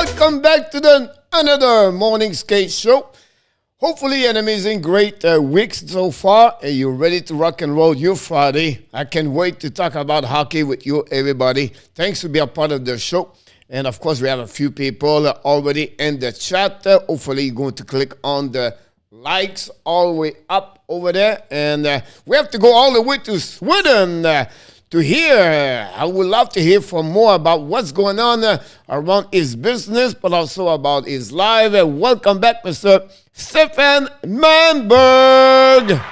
Welcome back to another morning skate show. Hopefully an amazing, great week so far. And you're ready to rock and roll your Friday. I can't wait to talk about hockey with you, everybody. Thanks for being a part of the show. And of course, we have a few people already in the chat. Hopefully, you're going to click on the likes all the way up over there. And we have to go all the way to Sweden to hear. I would love to hear from more about what's going on around his business, but also about his life. Welcome back, Mr. Stefan Manberg.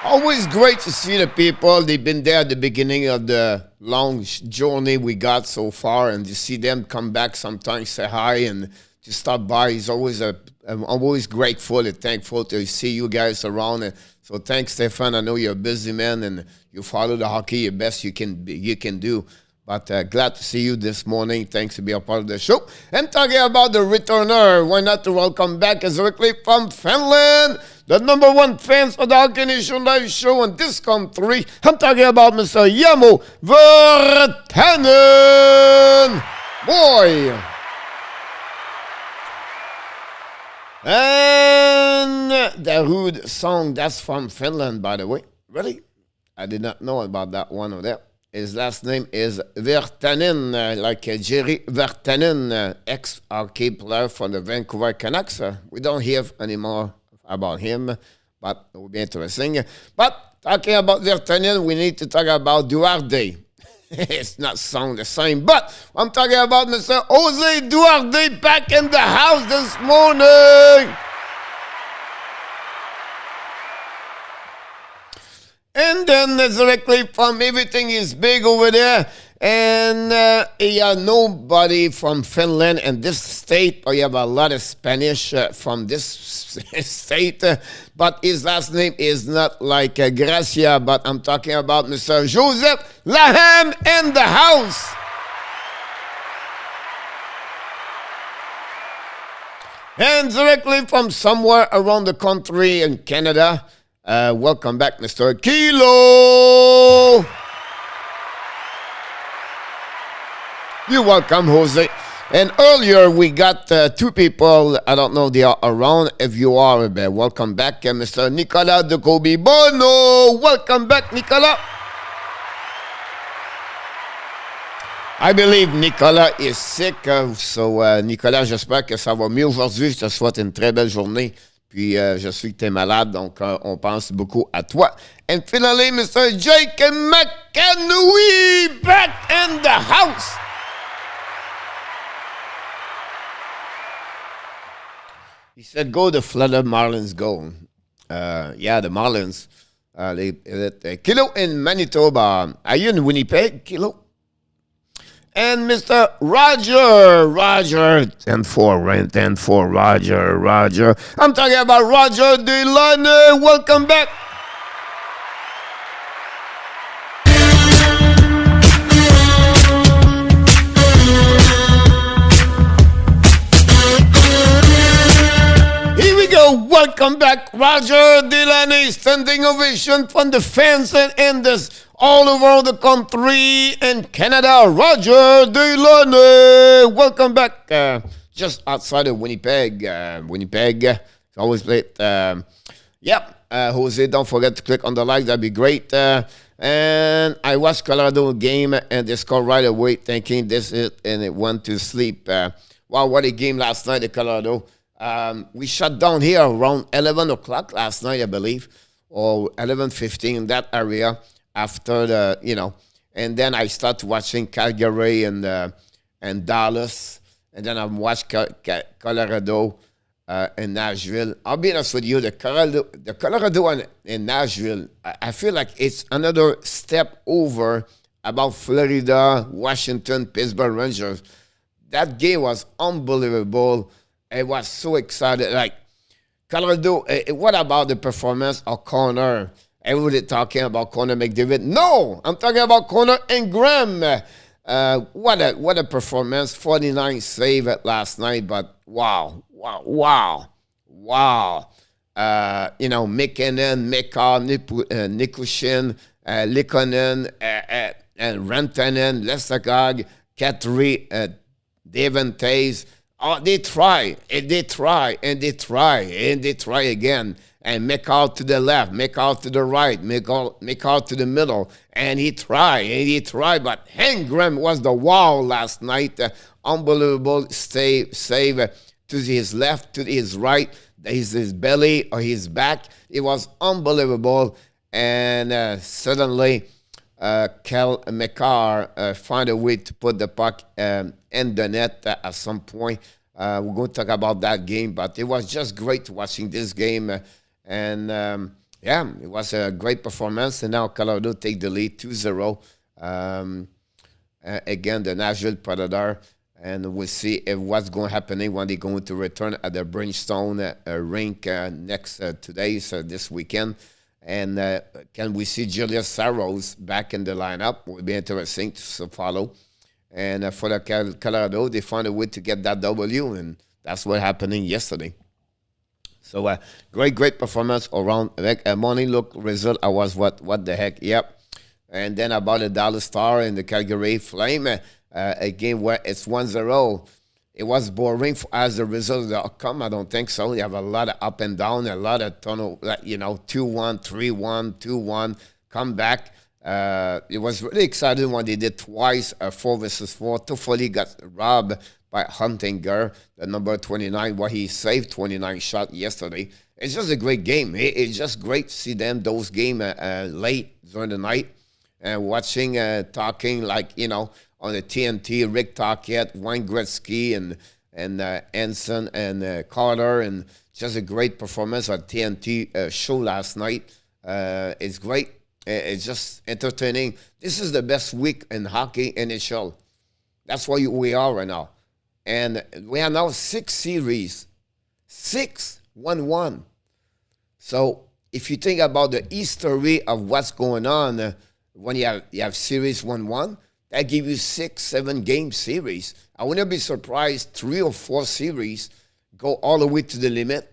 Always great to see the people. They've been there at the beginning of the long journey we got so far, and to see them come back sometimes, say hi, and to stop by is always I'm always grateful and thankful to see you guys around. So thanks, Stefan. I know you're a busy man and you follow the hockey the best you can do. But glad to see you this morning. Thanks to be a part of the show. And talking about the returner, why not to welcome back directly from Finland, the #1 fans of the Hockey Nation live show in this country. I'm talking about Mr. Jamo Virtanen. Boy. And the Rude song, that's from Finland, by the way. Really? I did not know about that one over there. His last name is Virtanen, like Jerry Virtanen, ex-hockey player from the Vancouver Canucks. We don't hear anymore about him, but it will be interesting. But talking about Virtanen, we need to talk about Duarte. It's not sound the same, but I'm talking about Mr. Jose Duarte back in the house this morning. And then directly from Everything is Big over there. And nobody from Finland and this state. You have a lot of Spanish from this state. But his last name is not like Gracia, but I'm talking about Mr. Joseph LANHAM in the house. And directly from somewhere around the country in Canada, welcome back, Mr. Kilo. You're welcome, Jose. And earlier we got two people. I don't know they are around. If you are, welcome back, Mr. Nicolas de Kobe Bono. Welcome back, Nicolas. I believe Nicolas is sick. So, Nicolas, j'espère que ça va mieux aujourd'hui. Je te souhaite une très belle journée. Puis, je suis que tu es malade, donc on pense beaucoup à toi. And finally, Mr. Jake McAnooey back in the house. He said, go the Florida Marlins, go. Yeah, the Marlins. Kilo in Manitoba. Are you in Winnipeg, Kilo? And Mr. Roger, 10-4, Roger. I'm talking about Roger DeLanery. Welcome back. Welcome back, Roger DeLanery. Standing ovation from the fans and this all over the country in Canada. Roger DeLanery. Welcome back. Just outside of Winnipeg. Winnipeg. Always late. Jose, don't forget to click on the like. That'd be great. And I watched Colorado game and they scored right away thinking this is it, and it went to sleep. Wow, what a game last night at Colorado. We shut down here around 11 o'clock last night, I believe, or 11:15 in that area after the, and then I started watching Calgary and Dallas, and then I watched Colorado and Nashville. I'll be honest with you, the Colorado and Nashville, I feel like it's another step over about Florida, Washington, Pittsburgh Rangers. That game was unbelievable. I was so excited. Like, Colorado, what about the performance of Connor? Everybody talking about Connor McDavid. No, I'm talking about Connor Ingram. What a performance. 49 save last night, but wow. McKinnon, Meka, Nikushin, Likonen, and Rantanen, Lesakag, Catherine, Devon Tays. Oh, they try, and they try, and they try, and they try again. And make out to the left, make out to the right, make out to the middle. And he tried, but Hangram was the wow last night. Unbelievable save to his left, to his right, his belly or his back. It was unbelievable. And suddenly, Kel McCarr find a way to put the puck in the net at some point. We're going to talk about that game, but it was just great watching this game. And yeah, it was a great performance. And now Colorado take the lead 2-0 again, the Nashville Predator. And we'll see if what's going to happen when they're going to return at the Bridgestone rink next today, so this weekend. And can we see Julius Saros back in the lineup? Will be interesting to follow. And for the Colorado, they found a way to get that W, and that's what happened yesterday. So great performance around. Morning look result, I was what the heck, yep. And then about the Dallas Star and the Calgary Flame, a game where it's 1-0. It was boring as a result of the outcome. I don't think so. You have a lot of up and down, a lot of tunnel, 2-1, 3-1, 2-1, come back. It was really exciting when they did twice, 4 versus 4. Toffoli got robbed by Huntinger, the number 29, where he saved 29 shots yesterday. It's just a great game. It's just great to see them, those games late during the night, and watching, talking on the TNT, Rick Tocchet, Wayne Gretzky, and Anson and Carter, and just a great performance on TNT show last night. It's great. It's just entertaining. This is the best week in hockey NHL. That's where we are right now. And we are now 6 series. 6-1-1. So if you think about the history of what's going on when you have series 1-1, that gives you 6-7 game series. I wouldn't be surprised 3 or 4 series go all the way to the limit.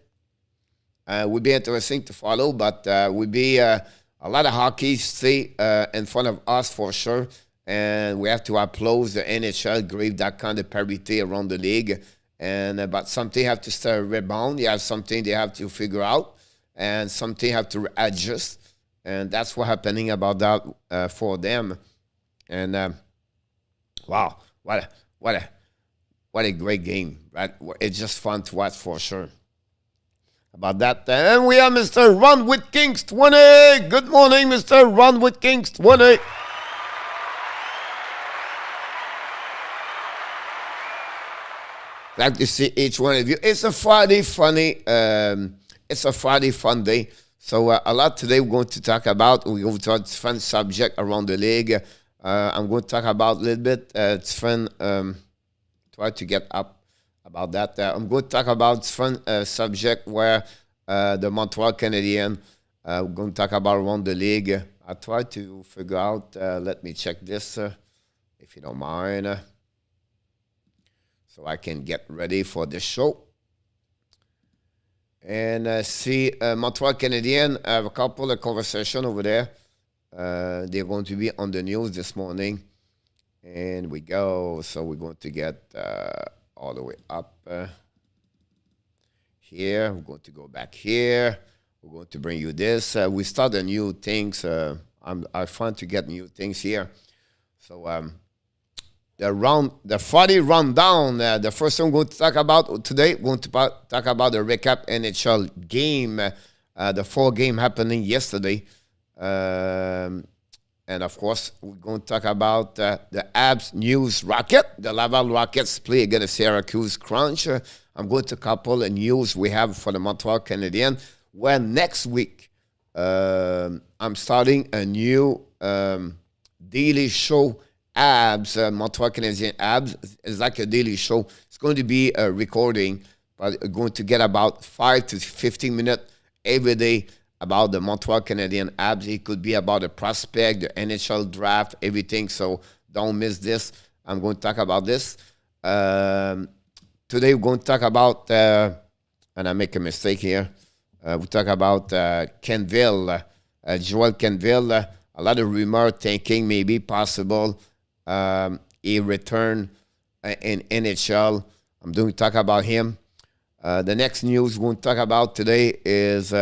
Would be interesting to follow, but would be a lot of hockey stay in front of us for sure. And we have to applaud the NHL, grave that kind of parity around the league. And but something have to start rebound. You have something they have to figure out, and something have to adjust. And that's what's happening about that for them. And wow, what a great game, right? It's just fun to watch for sure. About that, and we have Mr. Ron with Kings 20. Good morning, Mr. Ron with Kings 20. Glad to see each one of you. It's a Friday funny. It's a Friday fun day. So a lot today we're going to talk about. We're going to talk different subject around the league. I'm going to talk about a little bit different. Try to get up about that. I'm going to talk about different subject where the Montreal Canadiens. We're going to talk about around the league. I try to figure out. Let me check this, if you don't mind. So I can get ready for the show. And see, Montreal Canadiens have a couple of conversations over there. They're going to be on the news this morning. And we go. So we're going to get all the way up here. We're going to go back here. We're going to bring you this. We start the new things. I find to get new things here. So the Friday rundown. The first one we're going to talk about today. We're going to talk about the recap NHL game. The 4 game happening yesterday. And of course, we're going to talk about the Abs News Rocket. The Laval Rockets play against Syracuse Crunch. I'm going to couple of news we have for the Montreal Canadiens. Where next week, I'm starting a new daily show. Abs, Montreal Canadiens Abs is like a daily show. It's going to be a recording, but going to get about 5 to 15 minutes every day about the Montreal Canadiens Abs. It could be about the prospect, the NHL draft, everything. So don't miss this. I'm going to talk about this. Today we're going to talk about, and I make a mistake here. We talk about Kenville, Joel Kenville. A lot of rumor thinking maybe possible he returned in NHL. I'm going to talk about him. The next news we're going to talk about today is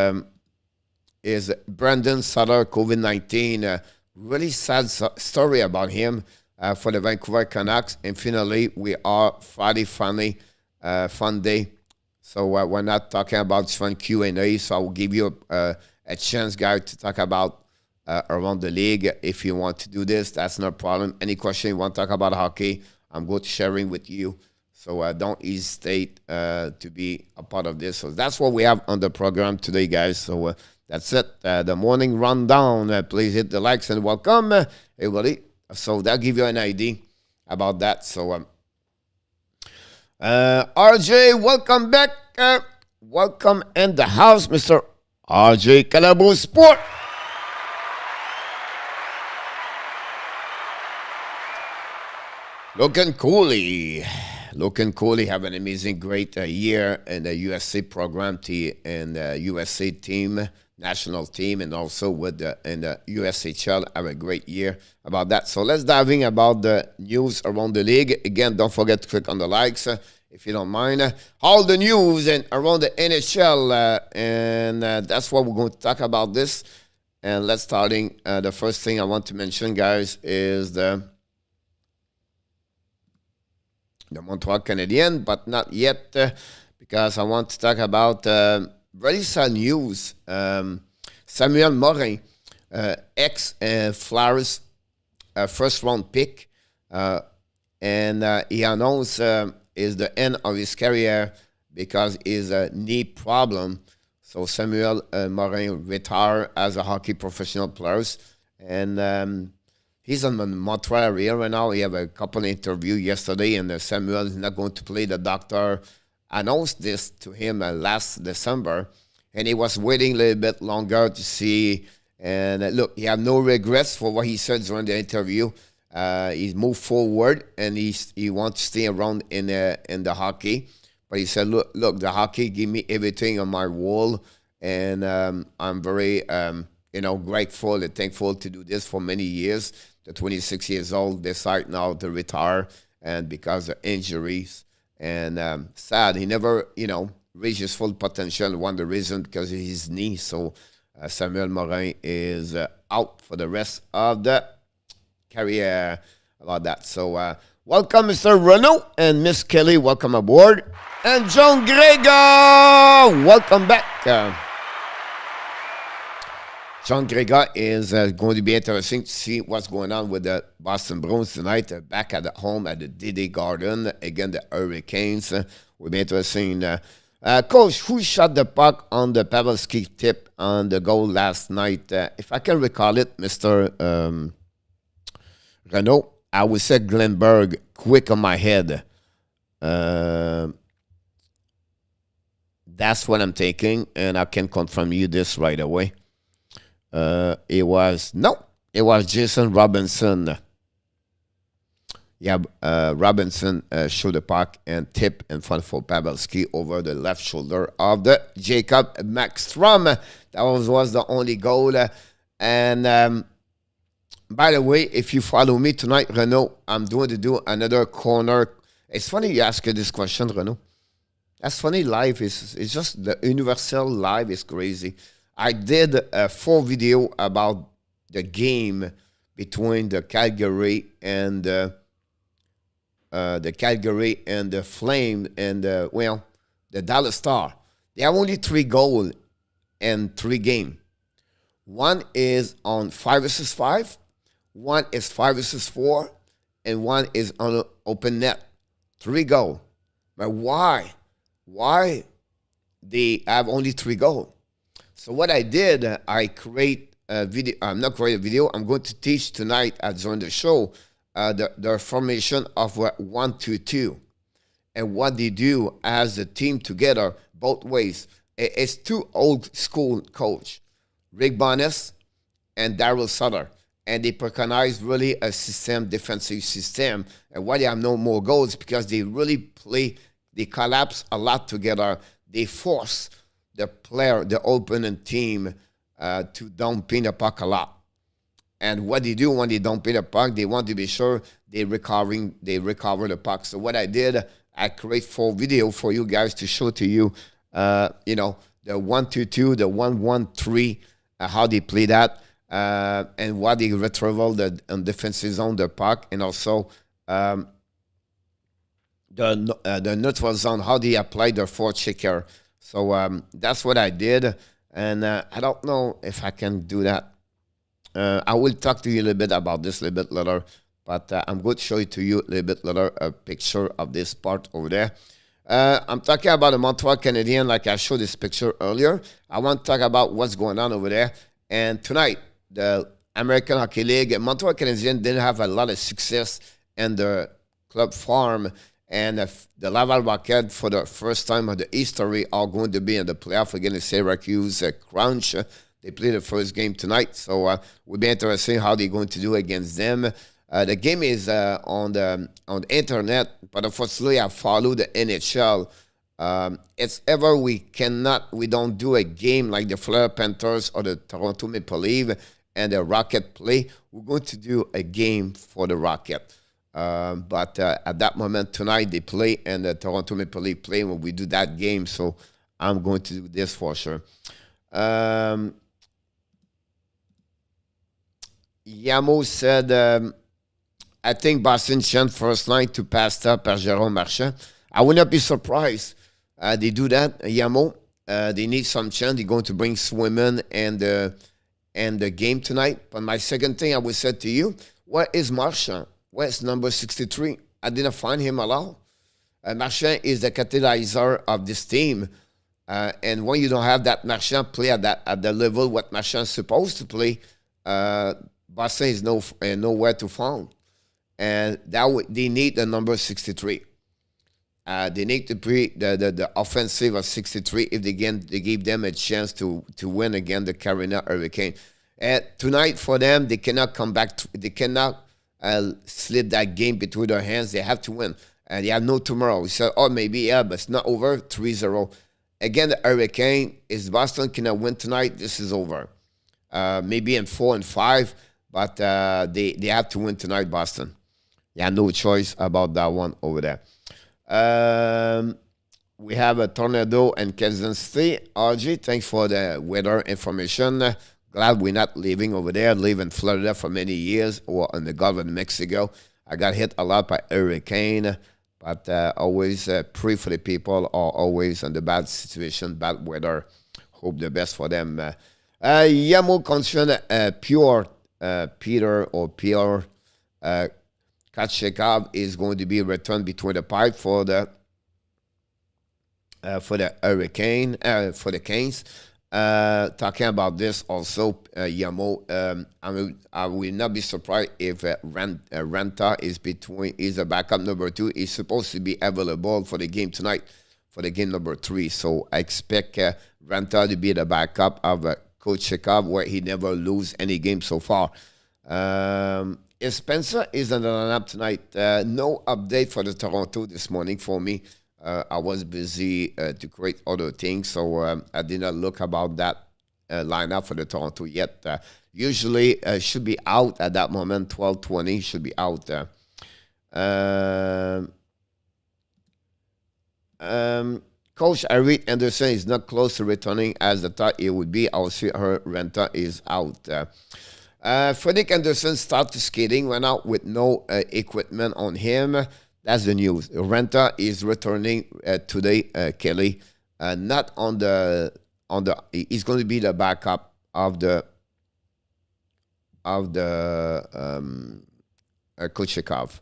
Brandon Sutter, COVID-19. Really sad story about him for the Vancouver Canucks. And finally, we are Friday, finally, fun day. So we're not talking about fun Q&A. So I will give you a chance, guys, to talk about around the league. If you want to do this, that's no problem. Any question you want to talk about hockey, I'm going to sharing with you. So don't hesitate to be a part of this. So that's what we have on the program today, guys. So that's it. The morning rundown. Please hit the likes and welcome, everybody. So that'll give you an idea about that. So RJ, welcome back. Welcome in the house, Mr. RJ Calabo Sport. Looking coolly. Have an amazing, great year in the USA program and the USA team, national team, and also with in the USHL. Have a great year about that. So let's dive in about the news around the league. Again, don't forget to click on the likes if you don't mind. All the news and around the NHL, and that's what we're going to talk about this. And let's starting. The first thing I want to mention, guys, is the Montreal Canadiens, but not yet, because I want to talk about very sad news. Samuel Morin, ex-Flyers first-round pick, and he announced is the end of his career because his knee problem. So Samuel Morin retired as a hockey professional player, and he's in the Montreal area right now. He have a couple of interviews yesterday, and Samuel is not going to play. The doctor announced this to him last December, and he was waiting a little bit longer to see. And look, he had no regrets for what he said during the interview. He's moved forward, and he wants to stay around in the hockey. But he said, look, the hockey give me everything on my wall, and I'm very grateful and thankful to do this for many years. The 26 years old decide now to retire, and because of injuries, and sad, he never reached his full potential. One of the reasons because of his knee. So Samuel Morin is out for the rest of the career about that. So welcome, Mr. Renault and Miss Kelly. Welcome aboard, and John Gregor, welcome back. John Gregor is going to be interesting to see what's going on with the Boston Bruins tonight. Back at home at the DD Garden. Again, the Hurricanes. Will be interesting. Coach, who shot the puck on the Pavelski tip on the goal last night? If I can recall it, Mr. Renault, I would say Glenberg, quick on my head. That's what I'm taking, and I can confirm you this right away. It was Jason Robinson. Yeah, Robinson showed the puck and tip in front for Pavelski over the left shoulder of the Jacob Markstrom. That was the only goal. And by the way, if you follow me tonight, Renaud, I'm going to do another corner. It's funny you ask this question, Renaud. That's funny. Live is just the universal live is crazy. I did a full video about the game between the Calgary and the Flame and the Dallas Star. They have only 3 goals in 3 games. One is on 5 versus 5, one is 5 versus 4, and one is on open net. 3 goals. But why? Why they have only 3 goals? So what I did, I create a video. I'm not create a video. I'm going to teach tonight during the show the formation of 1-2-2 and what they do as a team together both ways. It's 2 old school coach, Rick Bonus and Daryl Sutter, and they preconize really a defensive system. And why they have no more goals because they really play. They collapse a lot together. They force the player, the opponent team, to don't pin the puck a lot. And what they do when they don't pin the puck, they want to be sure they recover the puck. So what I did, I create 4 video for you guys to show to you, you know, the 1-2-2, the 1-1-3, how they play that, and what they retrieval the defensive zone, the puck, and also the neutral zone, how they apply their forechecker. So that's what I did, and I don't know if I can do that. I will talk to you a little bit about this a little bit later, but I'm going to show it to you a little bit later, a picture of this part over there. I'm talking about the Montreal Canadiens, like I showed this picture earlier. I want to talk about what's going on over there. And tonight, the American Hockey League, Montreal Canadiens didn't have a lot of success in the club farm. And the Laval Rocket, for the first time of the history, are going to be in the playoff against Syracuse Crunch. They play the first game tonight, so we'll be interested how they're going to do against them. The game is on the internet, but unfortunately, I follow the NHL. It's ever we don't do a game like the Florida Panthers or the Toronto Maple Leafs and the Rocket play. We're going to do a game for the Rocket. But at that moment tonight they play and the Toronto Maple Leafs play when we do that game. So I'm going to do this for sure. Yamo said, I think Boston chant first line to pass up par Jérôme Marchand. I would not be surprised. They do that, Yamo. They need some chant. They're going to bring Swimmen and the game tonight. But my second thing I would say to you, where is Marchand? Where's number 63? I didn't find him at all. Marchand is the catalyzer of this team. And when you don't have that Marchand play at the level what Marchand is supposed to play, Boston is nowhere to find. And they need the number 63. They need to play the offensive of 63 if they give them a chance to win against the Carolina Hurricane. And tonight for them, they cannot come back. They cannot slip that game between their hands. They have to win. And they have no tomorrow. We said, oh, maybe, yeah, but it's not over. 3-0. Again, the Hurricane, if Boston cannot win tonight, this is over. Maybe in 4 and 5, but they have to win tonight, Boston. Yeah, no choice about that one over there. We have a tornado in Kansas City. RG, thanks for the weather information. Glad we're not living over there. Live in Florida for many years or in the Gulf of Mexico. I got hit a lot by hurricane, but always pray for the people are always in the bad situation, bad weather. Hope the best for them. Yamo concerned Pierre Kachekov is going to be returned between the pipe for the Hurricane, for the Canes. Talking about this also, Yamo, I will not be surprised if Ranta is a backup number 2. He's supposed to be available for the game tonight, for the game number 3. So I expect Ranta to be the backup of Coach Chekov, where he never lose any game so far. If Spencer is in the lineup tonight, no update for the Toronto this morning for me. I was busy to create other things, so I did not look about that lineup for the Toronto yet. Usually should be out at that moment, 12:20 should be out. Coach Harry Anderson is not close to returning as I thought it would be. I'll see her Renta is out. Frederick Anderson started skating, went out with no equipment on him. That's the news. Renta is returning today, Kelly. Not on the he's going to be the backup of the Kochekov.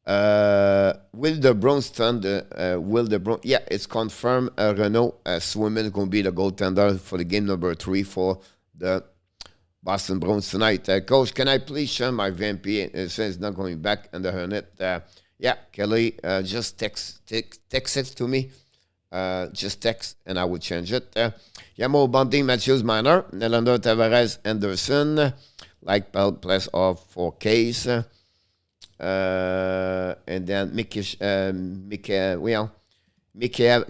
Will the Browns yeah, it's confirmed. Renault Swimmen is going to be the goaltender for the game number 3 for the Boston Bruins tonight. Coach, can I please share my VMP? It says it's not going back in the Hornet. Yeah, Kelly, just text it to me. Just text, and I will change it. Yamo Bunting, Matthews Minor, Nylander, Tavares, Anderson, like plus of 4 Ks. And then Michael,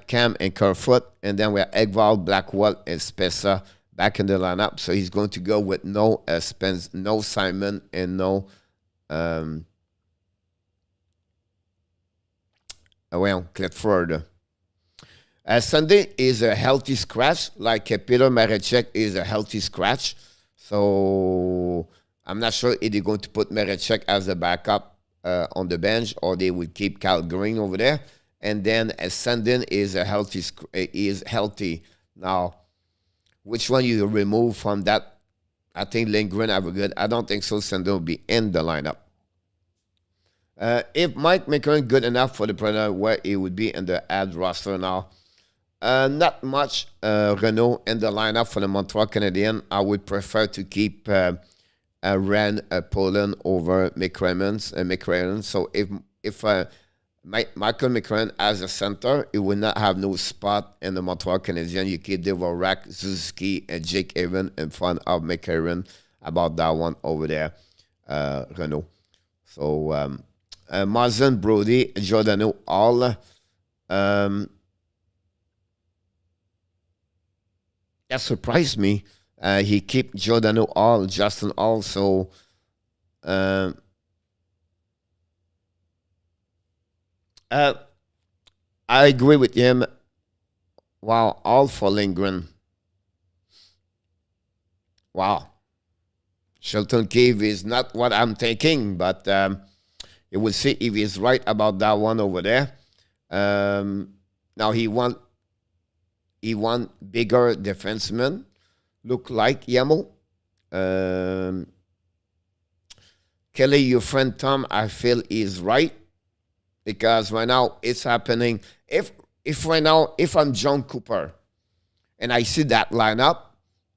Cam, and Kerfoot. And then we have Egvald, Blackwell, and Spessa back in the lineup. So he's going to go with no Spence, no Simon, and no well, Clifford. Sunday is a healthy scratch, like Peter Marechek is a healthy scratch. So I'm not sure if they're going to put Marechek as a backup on the bench, or they would keep Cal Green over there. And then Sandin is a healthy. Now, which one you remove from that? I think Lindgren have a good. I don't think so. Sandin will be in the lineup. If Mike McCurran good enough for the Predator, where he would be in the ad roster now? Not much Renault in the lineup for the Montreal Canadiens. I would prefer to keep Ren Poland over McCarron. So if Michael McCarron as a center, he would not have no spot in the Montreal Canadiens. You keep Dvorak, Suzuki, and Jake Evan in front of McCarron about that one over there, Renault. So Mazen, Brody, Giordano, all. That surprised me. He kept Giordano all, Justin also. I agree with him. Wow, all for Lindgren. Wow. Shelton Keefe is not what I'm thinking, but you will see if he's right about that one over there. Now he want bigger defensemen, look like Yamo. Kelly, your friend Tom, I feel is right, because right now it's happening. If I'm John Cooper and I see that lineup,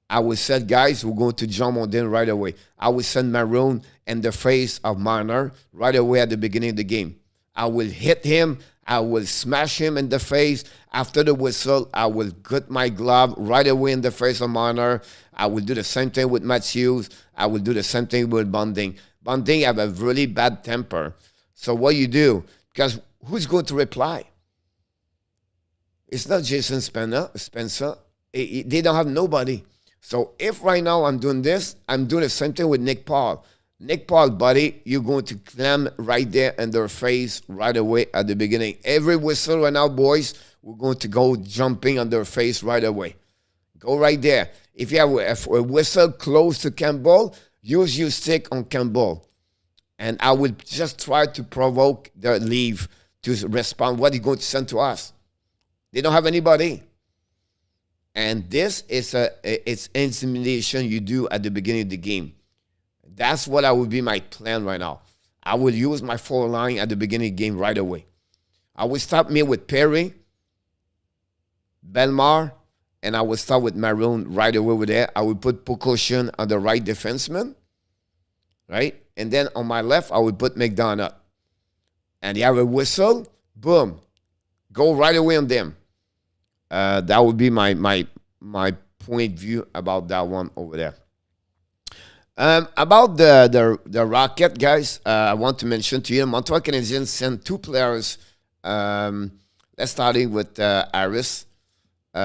I would say, guys, we're going to jump on them right away. I would send Maroon in the face of Marner right away at the beginning of the game. I will hit him. I will smash him in the face. After the whistle, I will cut my glove right away in the face of Marner. I will do the same thing with Matthews. I will do the same thing with Bunting. Bunting have a really bad temper. So what you do, because who's going to reply? It's not Jason Spencer. They don't have nobody. So if right now I'm doing this, I'm doing the same thing with Nick Paul. Nick Paul, buddy, you're going to clam right there in their face right away at the beginning. Every whistle right now, boys, we're going to go jumping on their face right away. Go right there. If you have a whistle close to Campbell, use your stick on Campbell. And I will just try to provoke their leave to respond what he's going to send to us. They don't have anybody. And this is it's intimidation you do at the beginning of the game. That's what would be my plan right now. I will use my 4 line at the beginning of the game right away. I will start me with Perry, Belmar, and I will start with Maroon right away with there. I will put Pokoshin on the right defenseman, right? And then on my left, I will put McDonough. And you have a whistle, boom, go right away on them. That would be my point of view about that one over there. About the Rocket, guys, I want to mention to you, Montreal Canadiens sent 2 players. Let's starting with Harris.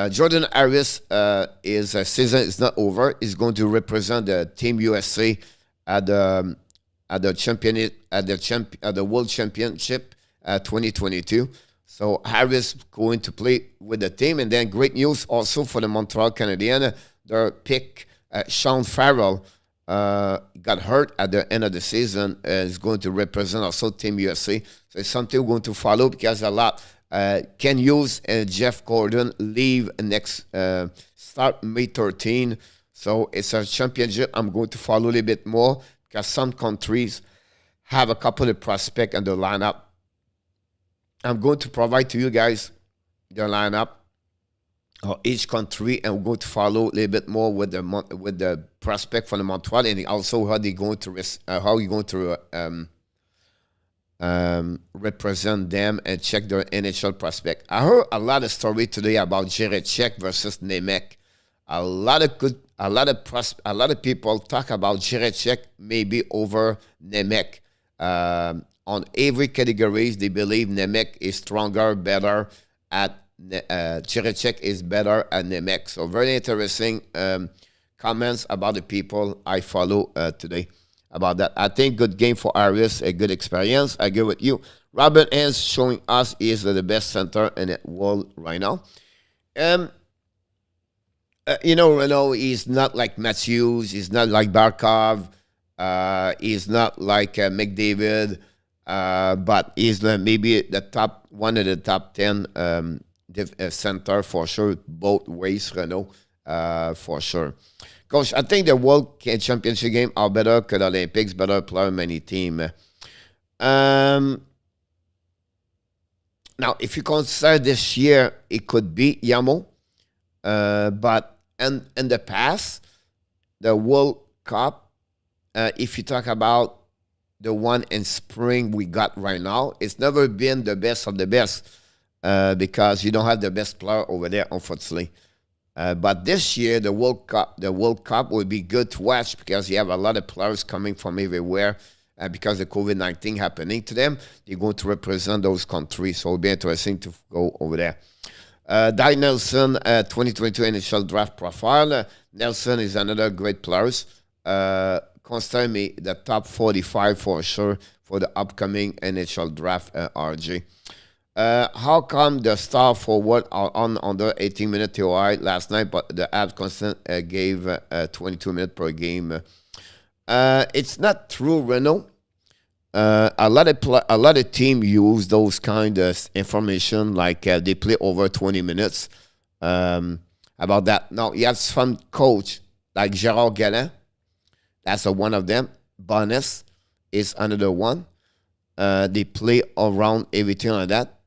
Jordan Harris, his season is not over. He's going to represent the Team USA at the World Championship 2022. So Harris going to play with the team. And then great news also for the Montreal Canadiens. Their pick, Sean Farrell, got hurt at the end of the season. Is going to represent also Team USA. So it's something we're going to follow, because a lot Ken Hughes and Jeff Gordon leave next start May 13. So it's a championship I'm going to follow a little bit more, because some countries have a couple of prospects in the lineup. I'm going to provide to you guys the lineup of each country, and we're going to follow a little bit more with the prospect from the Montreal, and also how you're going to represent them and check their NHL prospect. I heard a lot of story today about Jiricek versus Nemec. A lot of people talk about Jiricek maybe over Nemec. On every categories, they believe Nemec is stronger, better at Jiricek is better at Nemec. So very interesting comments about the people I follow today about that. I think good game for Arias, a good experience. I agree with you. Robert Hens showing us he is the best center in the world right now. You know, Renault is not like Matthews. He's not like Barkov. He's not like McDavid. But he's maybe the top one of the top 10 center for sure. Both ways, Renault, for sure. Coach, I think the World Championship game are better que the Olympics. Better player, many team. Now, if you consider this year, it could be Yamo. But in the past, the World Cup, if you talk about the one in spring we got right now, it's never been the best of the best because you don't have the best player over there, unfortunately. But this year, the World Cup will be good to watch because you have a lot of players coming from everywhere. Because of COVID-19 happening to them, they're going to represent those countries. So it'll be interesting to go over there. Di Nelson, 2022 initial draft profile. Nelson is another great player. Consider me the top 45 for sure for the upcoming NHL draft, RG. How come the star forward are on under 18-minute TOI last night, but the Avs constant gave 22 minutes per game? It's not true, Renault. A lot of team use those kind of information, like they play over 20 minutes. About that, now you have some coach like Gérard Galland. That's one of them. Bonus is another one. They play around everything like that.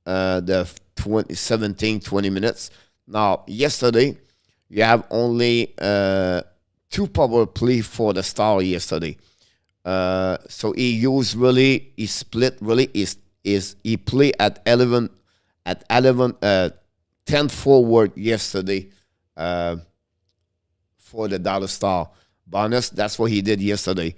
The 20 minutes. Now yesterday, you have only 2 power play for the Star yesterday. So he split really he played at 11 10 forward yesterday for the Dallas Star. Bonus, that's what he did yesterday.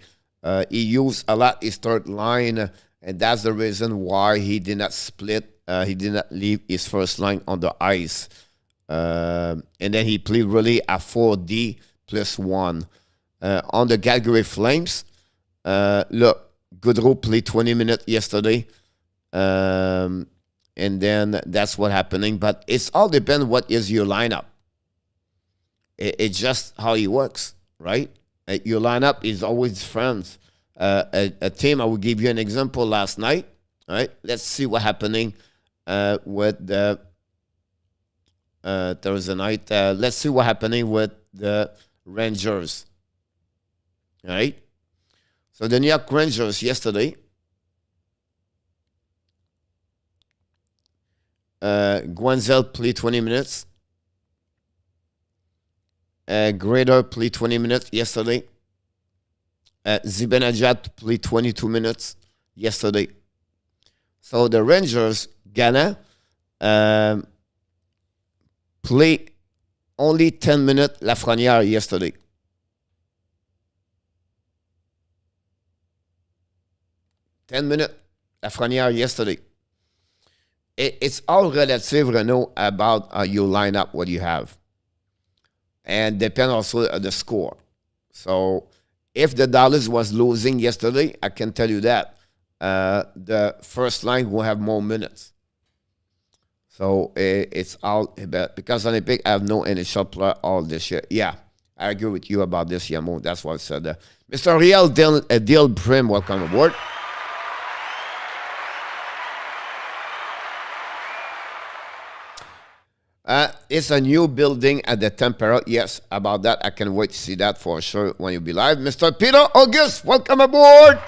He used a lot his third line, and that's the reason why he did not split. He did not leave his first line on the ice. And then he played really a 4D plus 1. On the Calgary Flames, look, Goodrow played 20 minutes yesterday. And then that's what happening. But it's all depends what is your lineup. It's just how it works, right? Your lineup is always friends. A team, I will give you an example last night. All right, let's see what happening with the Thursday night. Let's see what happening with the Rangers. All right. So the New York Rangers yesterday, Guenzel played 20 minutes. Grader played 20 minutes yesterday. Zibanejad played 22 minutes yesterday. So the Rangers, Ghana, played only 10 minutes Lafrenière yesterday. Lafrenière yesterday. It's all relative, Renault, about your lineup, what you have. And depend also on the score. So if the Dallas was losing yesterday, I can tell you that the first line will have more minutes. So it's all about, because Olympic have no initial player all this year. Yeah, I agree with you about this, Yamo. That's what I said. Mr. Real Dil Prim, welcome aboard. It's a new building at the Tempera. Yes, about that. I can wait to see that for sure when you be live. Mr. Peter August, welcome aboard.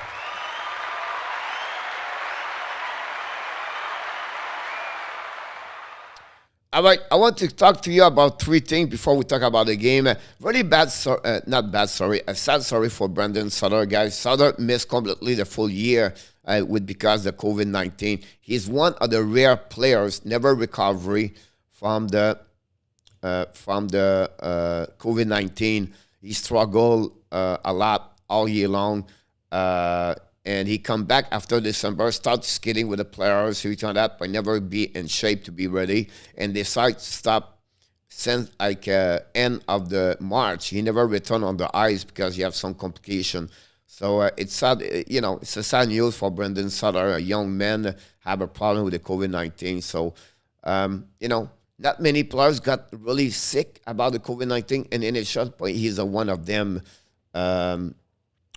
All right, I want to talk to you about 3 things before we talk about the game. Really bad, a sad story for Brandon Sutter, guys. Sutter missed completely the full year because of COVID-19. He's one of the rare players never recovery from the COVID-19. He struggled a lot all year long, and he come back after December, start skating with the players, he turned up, but never be in shape to be ready, and decide to stop since like end of the March. He never returned on the ice because he have some complication. So it's sad, it's a sad news for Brendan Sutter, a young man have a problem with the COVID-19. So, not many players got really sick about the COVID-19 in NHL, but he's one of them,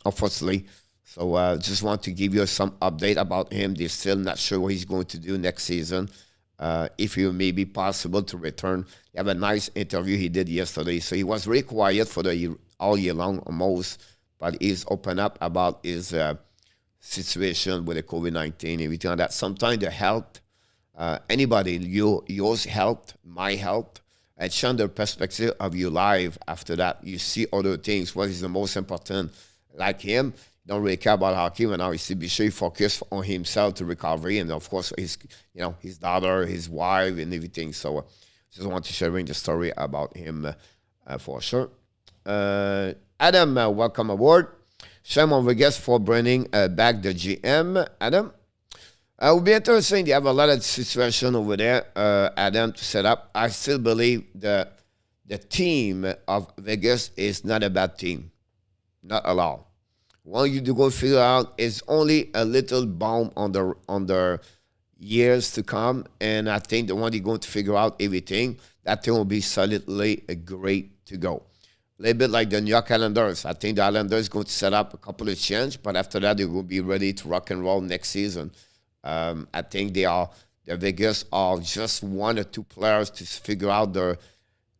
unfortunately. So just want to give you some update about him. They're still not sure what he's going to do next season. If it may be possible to return. You have a nice interview he did yesterday. So he was very quiet for all year long almost, but he's open up about his situation with the COVID-19, everything like that. Sometimes the health, anybody, yours health, my health, and change the perspective of your life after that. You see other things. What is the most important? Like him, don't really care about hockey, but now he be sure he focus on himself to recovery, and of course his daughter, his wife, and everything. So just want to share the story about him for sure. Adam, welcome aboard. Shame on Vegas for bringing back the GM. Adam, it will be interesting. They have a lot of situation over there, Adam, to set up. I still believe the team of Vegas is not a bad team, not at all. What you do go figure out is only a little bomb on the years to come, and I think the one you're going to figure out everything, that thing will be solidly great to go. A little bit like the New York Islanders. I think the Islanders going to set up a couple of changes, but after that they will be ready to rock and roll next season. I think the Vegas are just one or two players to figure out their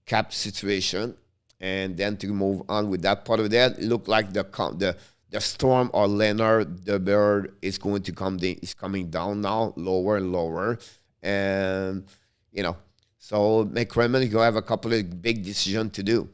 cap situation, and then to move on with that part of that. It look like the Storm or Leonard, the bird is going to coming down now, lower and lower. And, so McCrimmon is going to have a couple of big decisions to do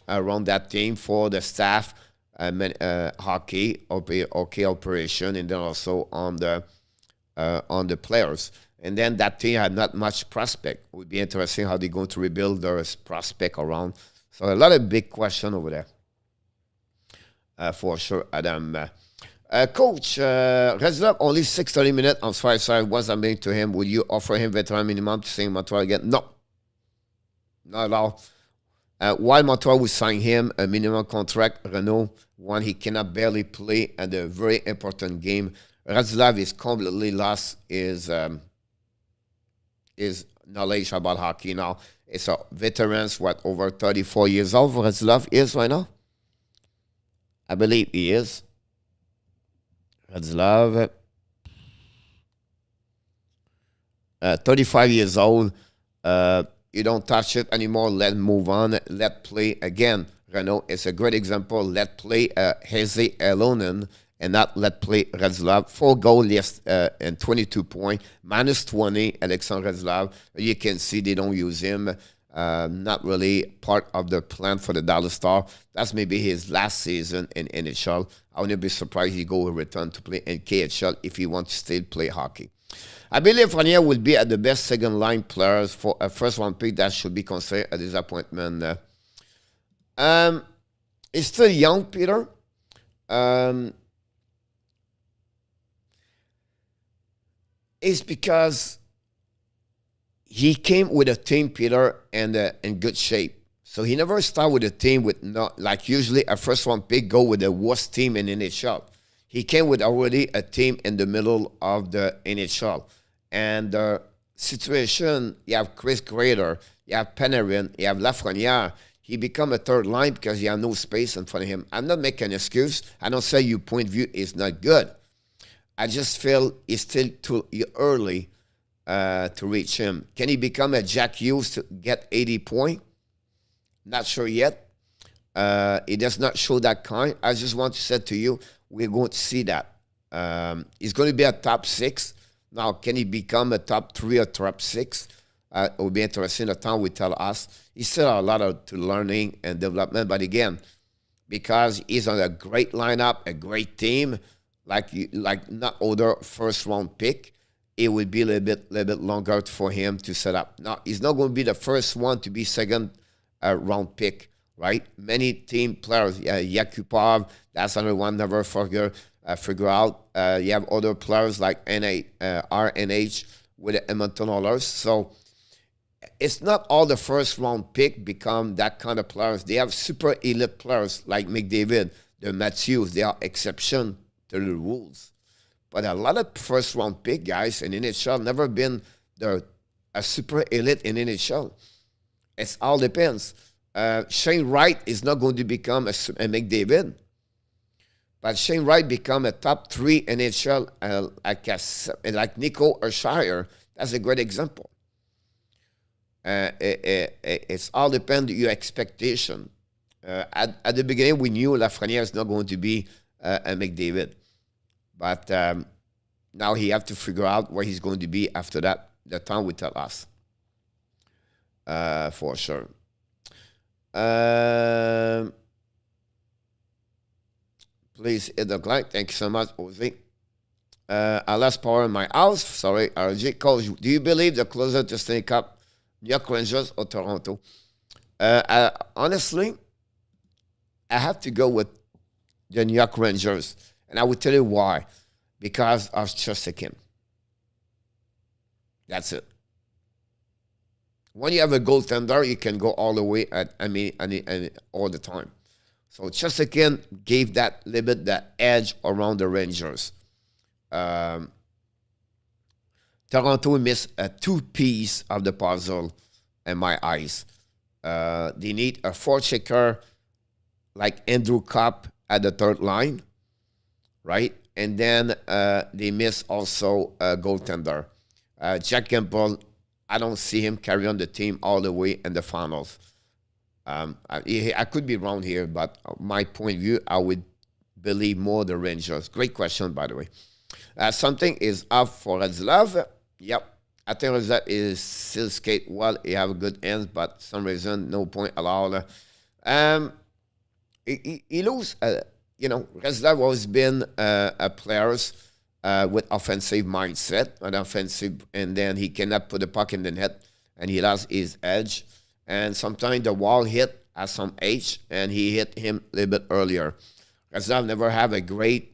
around that team for the staff, hockey, operation, and then also on the players. And then that team had not much prospect. It would be interesting how they're going to rebuild their prospect around. So a lot of big question over there. For sure, Adam. Coach, Reznov only 6-30 minutes on Friday side. Once I'm being to him, will you offer him veteran minimum to sing Montreal again? No. Not at all. While Montreal will sign him a minimum contract, Renault, one he cannot barely play at a very important game. Reznov is completely lost his knowledge about hockey now. It's a veteran, over 34 years old, Reznov is right now? I believe he is. Reznov, 35 years old. You don't touch it anymore. Let move on. Let play again. Renault is a great example. Let play Heze Elonen and not let play Reznov. 4 goals and 22 points. Minus 20, Alexandre Reznov. You can see they don't use him. Not really part of the plan for the Dallas Star. That's maybe his last season in NHL. I wouldn't be surprised he go return to play in KHL if he wants to still play hockey. I believe Fournier will be at the best second line players for a first round pick. That should be considered a disappointment. He's still young, Peter. It's because he came with a team, Peter, and in good shape. So he never started with a team with not like usually a first round pick go with the worst team in NHL. He came with already a team in the middle of the NHL. And the situation, you have Chris Grader, you have Panarin, you have Lafreniere. He become a third line because he has no space in front of him. I'm not making an excuse. I don't say your point of view is not good. I just feel it's still too early to reach him. Can he become a Jack Hughes to get 80 points? Not sure yet. He does not show that kind. I just want to say to you, we're going to see that. He's going to be a top 6. Now, can he become a top 3 or top 6? It will be interesting. The time will tell us. He's still a lot to learning and development. But again, because he's on a great lineup, a great team, like not older first round pick, it would be a little bit longer for him to set up. Now, he's not going to be the first one to be second round pick, right? Many team players, Yakupov, that's another one never figure out. You have other players like RNH with the Edmonton Oilers. So it's not all the first round pick become that kind of players. They have super elite players like McDavid, the Matthews. They are exception to the rules. But a lot of first-round pick guys in NHL never been a super elite in NHL. It all depends. Shane Wright is not going to become a McDavid. But Shane Wright become a top 3 NHL like Nico Urshire. That's a great example. It's all depends on your expectation. At the beginning, we knew Lafrenière is not going to be a McDavid. But now he have to figure out where he's going to be after that. The time will tell us. For sure. Please hit the like. Thank you so much, Ozzy. I lost power in my house. Sorry, RG. Coach, do you believe the closer to Stanley Cup, New York Rangers or Toronto? Honestly, I have to go with the New York Rangers. And I will tell you why. Because of Chesterkin. That's it. When you have a goaltender, you can go all the way all the time. So Chesterkin gave that little bit the edge around the Rangers. Toronto missed a 2-piece of the puzzle in my eyes. They need a forechecker like Andrew Kopp at the third line, right? And then they miss also a goaltender. Jack Campbell, I don't see him carry on the team all the way in the finals. I could be wrong here, but my point of view, I would believe more the Rangers. Great question, by the way. Something is up for Radulov. Yep. I think Radulov is still skate well. He have a good ends, but some reason, no point allowed. He lose, Radulov always been a players with offensive mindset, and then he cannot put the puck in the net, and he lost his edge. And sometimes the wall hit at some age, and he hit him a little bit earlier. Radulov never have a great.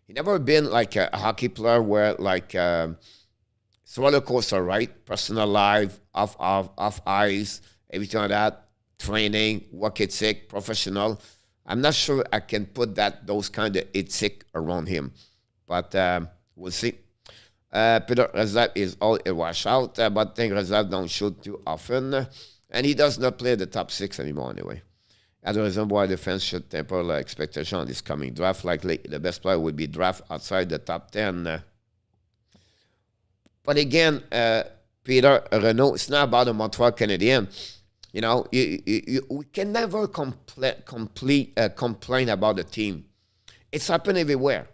He never been like a hockey player where like it's roller coaster, right? Personal life, off ice, everything like that. Training, work ethic, professional. I'm not sure I can put those kind of ethic around him, but we'll see. Peter Radulov is all a washout, but I think Radulov don't shoot too often, and he does not play the top 6 anymore anyway. As a reason why the fans should temper the expectation on this coming draft. Likely, the best player would be drafted outside the top 10. But again, Peter Renault, it's not about the Montreal Canadiens. We can never complain about the team. It's happened everywhere.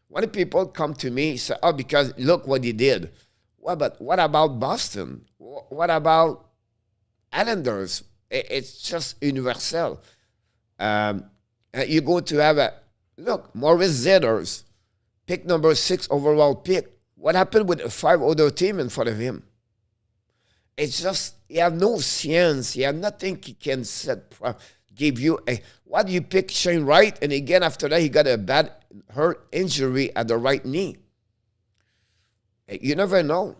When people come to me, say, oh, because look what he did. Well, but what about Boston? What about Islanders? It's just universal. You're going to have Maurice Zedders, pick number 6 overall pick. What happened with the 5 other team in front of him? It's just, he have no sense. He have nothing he can give you. Why do you pick Shane Wright? And again, after that, he got a bad injury at the right knee. You never know.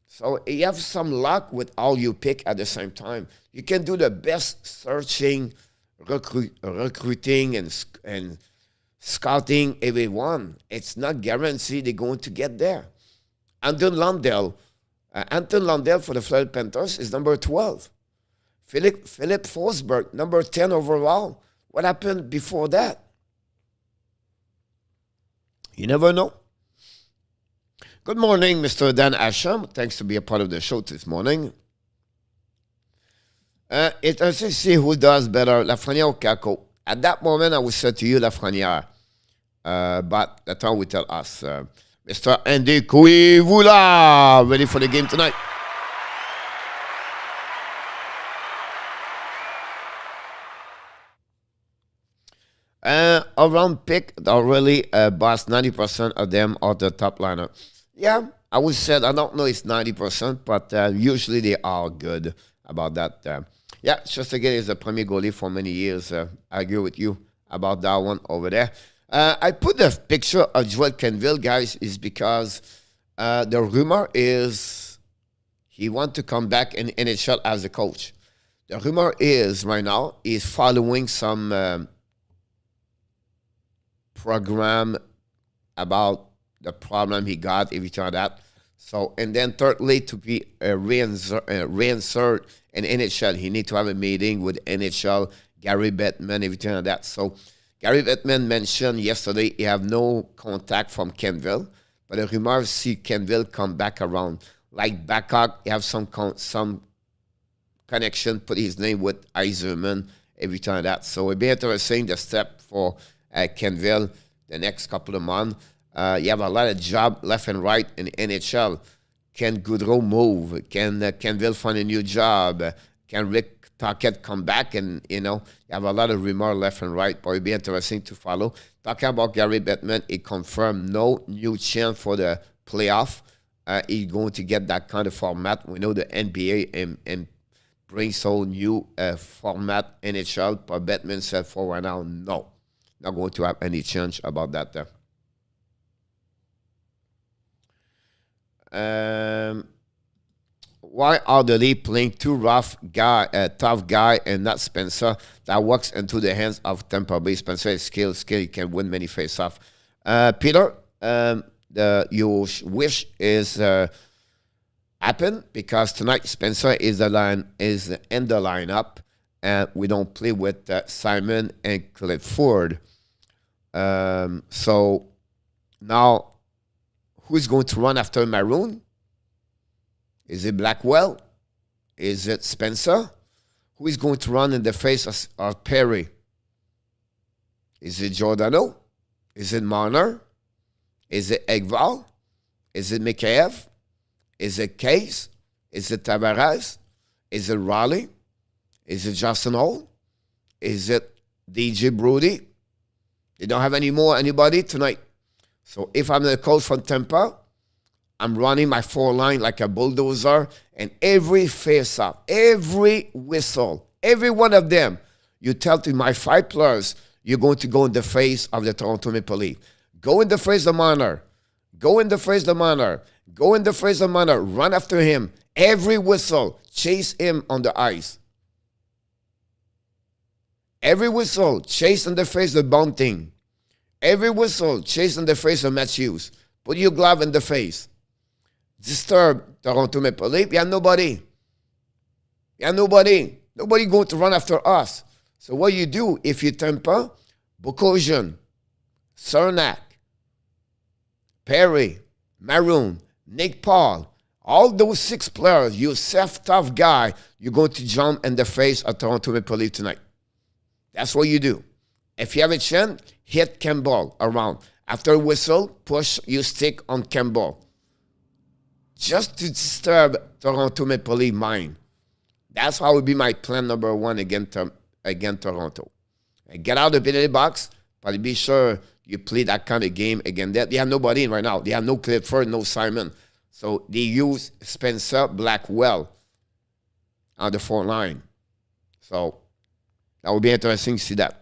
So you have some luck with all you pick at the same time. You can do the best searching, recruiting, and scouting everyone. It's not guaranteed they're going to get there. Anton Lundell for the Florida Panthers is number 12. Philip Forsberg, number 10 overall. What happened before that? You never know. Good morning, Mr. Dan Asham. Thanks to be a part of the show this morning. It's to see who does better, Lafrenière or Kako. At that moment, I would say to you, Lafrenière. But the time will tell us. Mr. Andy Kuivula, ready for the game tonight? Around pick, already boss 90% of them are the top liner. Yeah, I would say, I don't know it's 90%, but usually they are good about that. Yeah, Chesterkin is the premier goalie for many years. I agree with you about that one over there. I put the picture of Joel Canville, guys, is because the rumor is he wants to come back in NHL as a coach. The rumor is right now he's following some program about the problem he got, everything like that. So, and then thirdly, to be reinsert in NHL, he need to have a meeting with NHL, Gary Bettman, everything like that. So, Gary Bettman mentioned yesterday he have no contact from Kenville, but the rumors see Kenville come back around. Like Babcock, he have some connection, put his name with Eiserman, everything like that. So, it'd be interesting the step for Kenville the next couple of months. You have a lot of job left and right in the NHL. Can Goudreau move? Can Kenville find a new job? Can Rick Tocchet come back? And, you have a lot of rumors left and right, but it'll be interesting to follow. Talking about Gary Bettman, he confirmed no new chance for the playoff. He's going to get that kind of format. We know the NBA and brings so new format NHL, but Bettman said for right now, no. Not going to have any change about that there. Why are the league playing too tough guy, and not Spencer? That works into the hands of Tampa Bay. Spencer is skill, he can win many face-off. Peter, your wish is happen because tonight Spencer is in the lineup, and we don't play with Simon and Clifford. So now, who's going to run after Maroon? Is it Blackwell? Is it Spencer? Who is going to run in the face of Perry? Is it Giordano? Is it Marner? Is it Ekval? Is it Mikheyev? Is it Case? Is it Tavares? Is it Raleigh? Is it Justin Hall? Is it DJ Brody? They don't have anybody tonight. So if I'm the coach from Tampa, I'm running my four line like a bulldozer, and every face-off, every whistle, every one of them, you tell to my 5 players, you're going to go in the face of the Toronto Maple Leafs. Go in the face of Marner. Go in the face of Marner. Go in the face of Marner. Run after him. Every whistle, chase him on the ice. Every whistle, chase in the face of Bunting. Every whistle, chase in the face of Matthews. Put your glove in the face. Disturb Toronto Maple Leafs. You have nobody. You have nobody. Nobody going to run after us. So what you do if you Tampa, Bukosian, Cernak, Perry, Maroon, Nick Paul, all those 6 players, you tough guy, you're going to jump in the face of Toronto Maple Leafs tonight. That's what you do. If you have a chance, hit Campbell around. After a whistle, push your stick on Campbell. Just to disturb Toronto Maple Leafs mind. That's how would be my plan number 1 against Toronto. Get out of the penalty box, but be sure you play that kind of game again. They have nobody in right now. They have no Clifford, no Simon. So they use Spencer Blackwell on the 4th line. So that would be interesting to see that.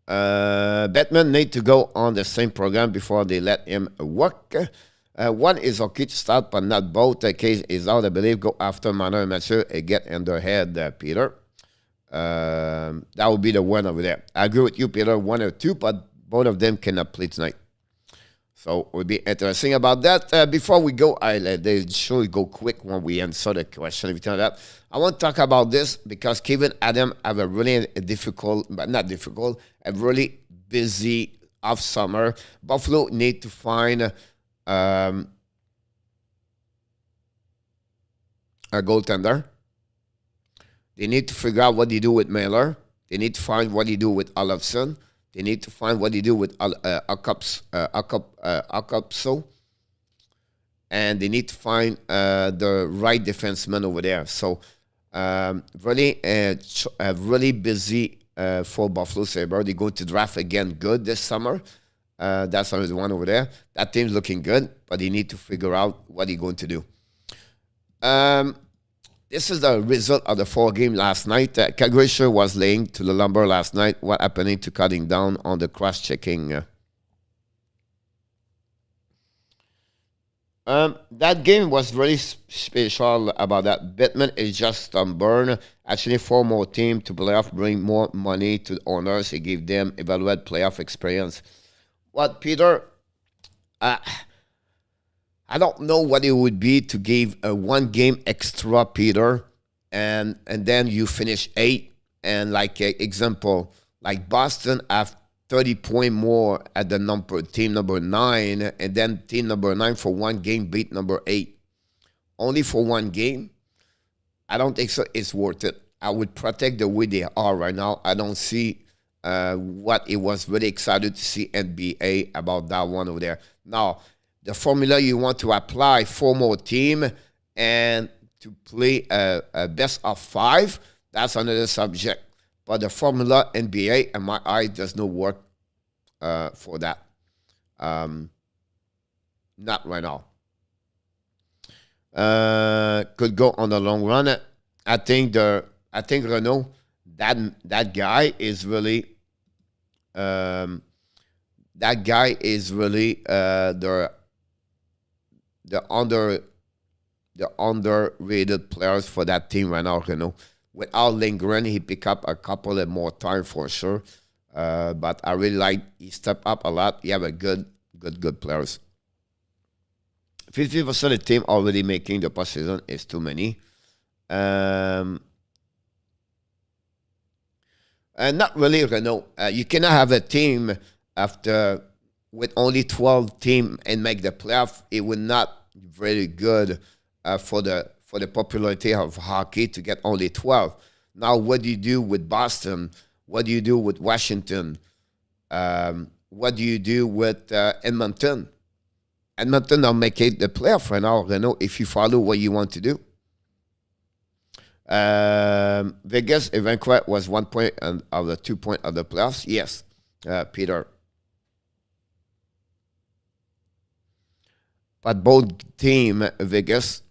Bettman need to go on the same program before they let him work. One is okay to start, but not both. The case is out, I believe. Go after Marner and Mathieu and get in their head, Peter. That would be the one over there. I agree with you, Peter. 1 or 2, but both of them cannot play tonight. So it would be interesting about that. Before we go, they should go quick when we answer the question. Everything like that. I want to talk about this because Kevin Adam have a really difficult, but not difficult, a really busy off summer. Buffalo need to find a goaltender. They need to figure out what they do with Meilleur. They need to find what they do with Olofsson. They need to find what they do with Akopso. And they need to find the right defenseman over there. So really busy for Buffalo Sabres. They go to draft again good this summer. That's the one over there. That team's looking good, but they need to figure out what they're going to do. This is the result of the 4 game last night. Calgary was laying to the Lumber last night. What happening to cutting down on the cross-checking? That game was really special about that. Batman is just stubborn. Actually, for more team to playoff, bring more money to the owners. It give them evaluate playoff experience. What Peter? Uh, I don't know what it would be to give a one game extra, Peter, and then you finish eight. And like example, like Boston have 30 point more at the number team number 9, and then team number 9 for one game beat number 8. Only for one game. I don't think so. It's worth it. I would protect the way they are right now. I don't see what it was really excited to see NBA about that one over there. Now, the formula you want to apply, 4 more team and to play a best of 5, that's another subject. But the formula NBA, in my eye, does not work for that. Not right now. Could go on the long run. I think Renault, that guy is really the underrated players for that team right now, Renault. Without Lindgren, he pick up a couple of more time for sure. But I really like he stepped up a lot. He have a good players. 50% of the team already making the postseason is too many. And not really, Renault. You cannot have a team after with only 12 team and make the playoff. It would not be very good for the popularity of hockey to get only 12. Now, what do you do with Boston? What do you do with Washington? What do you do with Edmonton? Edmonton are making the playoff right now, Renault, if you follow what you want to do. Vegas, Vancouver was 1 point of the 2 point of the playoffs. Yes, Peter. But both team, Vegas,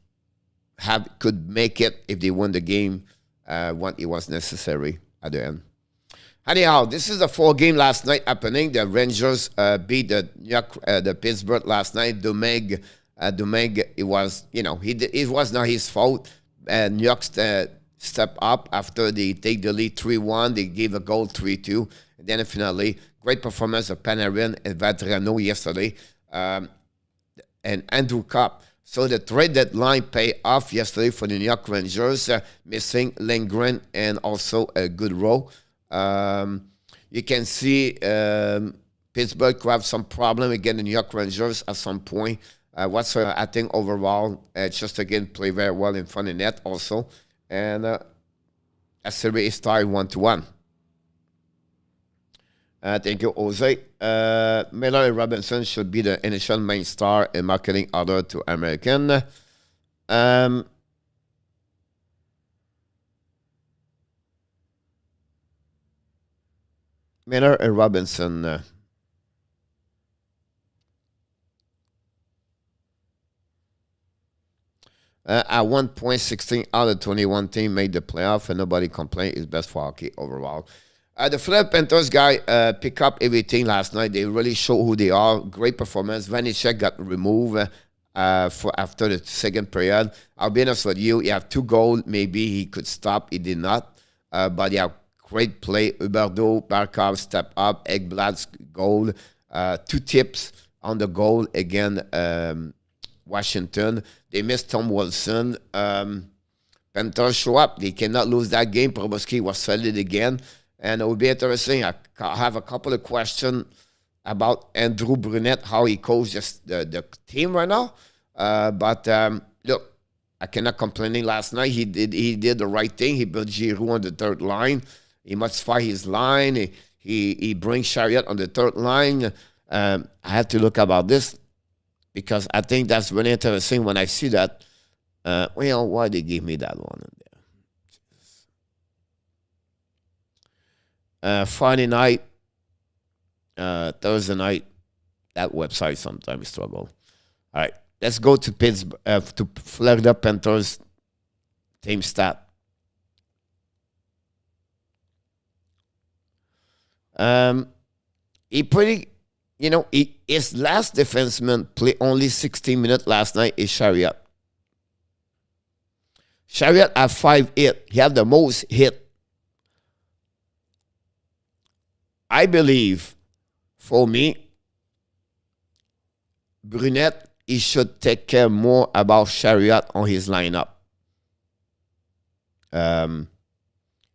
could make it if they won the game when it was necessary at the end. Anyhow, this is the 4 game last night happening. The Rangers beat the Pittsburgh last night. Domingue, it was, it was not his fault. New York stepped up after they take the lead 3-1. They gave a goal 3-2. And then finally, great performance of Panarin and Vatrano yesterday. And Andrew Copp. So the trade deadline paid off yesterday for the New York Rangers, missing Lindgren and also a good row. You can see Pittsburgh could have some problem again. The New York Rangers at some point. I think overall, just again play very well in front of net also, and a series is tied 1-1. Thank you, Jose. Miller and Robinson should be the initial main star in marketing order to American. Miller and Robinson. At 1 point, 16 out of 21 team made the playoff, and nobody complained. It's best for hockey overall. The Florida Panthers guy pick up everything last night. They really show who they are. Great performance. Vanecek got removed after the second period. I'll be honest with you. He have 2 goals. Maybe he could stop. He did not. But he have great play. Huberdeau, Barkov step up. Ekblad's goal. 2 tips on the goal again. Washington. They missed Tom Wilson. Panthers show up. They cannot lose that game. Proboski was solid again. And it would be interesting. I have a couple of questions about Andrew Brunette, how he coaches the team right now. But look, I cannot complain. Last night he did the right thing. He built Giroux on the 3rd line. He modified his line. He brings Chariot on the 3rd line. I had to look about this because I think that's really interesting when I see that. Why they give me that one in there? Friday night, Thursday night, that website sometimes struggle. All right, let's go to Pittsburgh, to Florida Panthers team stat. He pretty you know, his last defenseman played only 16 minutes last night is Chariot. Chariot had 5 hits. He had the most hit. I believe, for me, Brunette, he should take care more about Chariot on his lineup.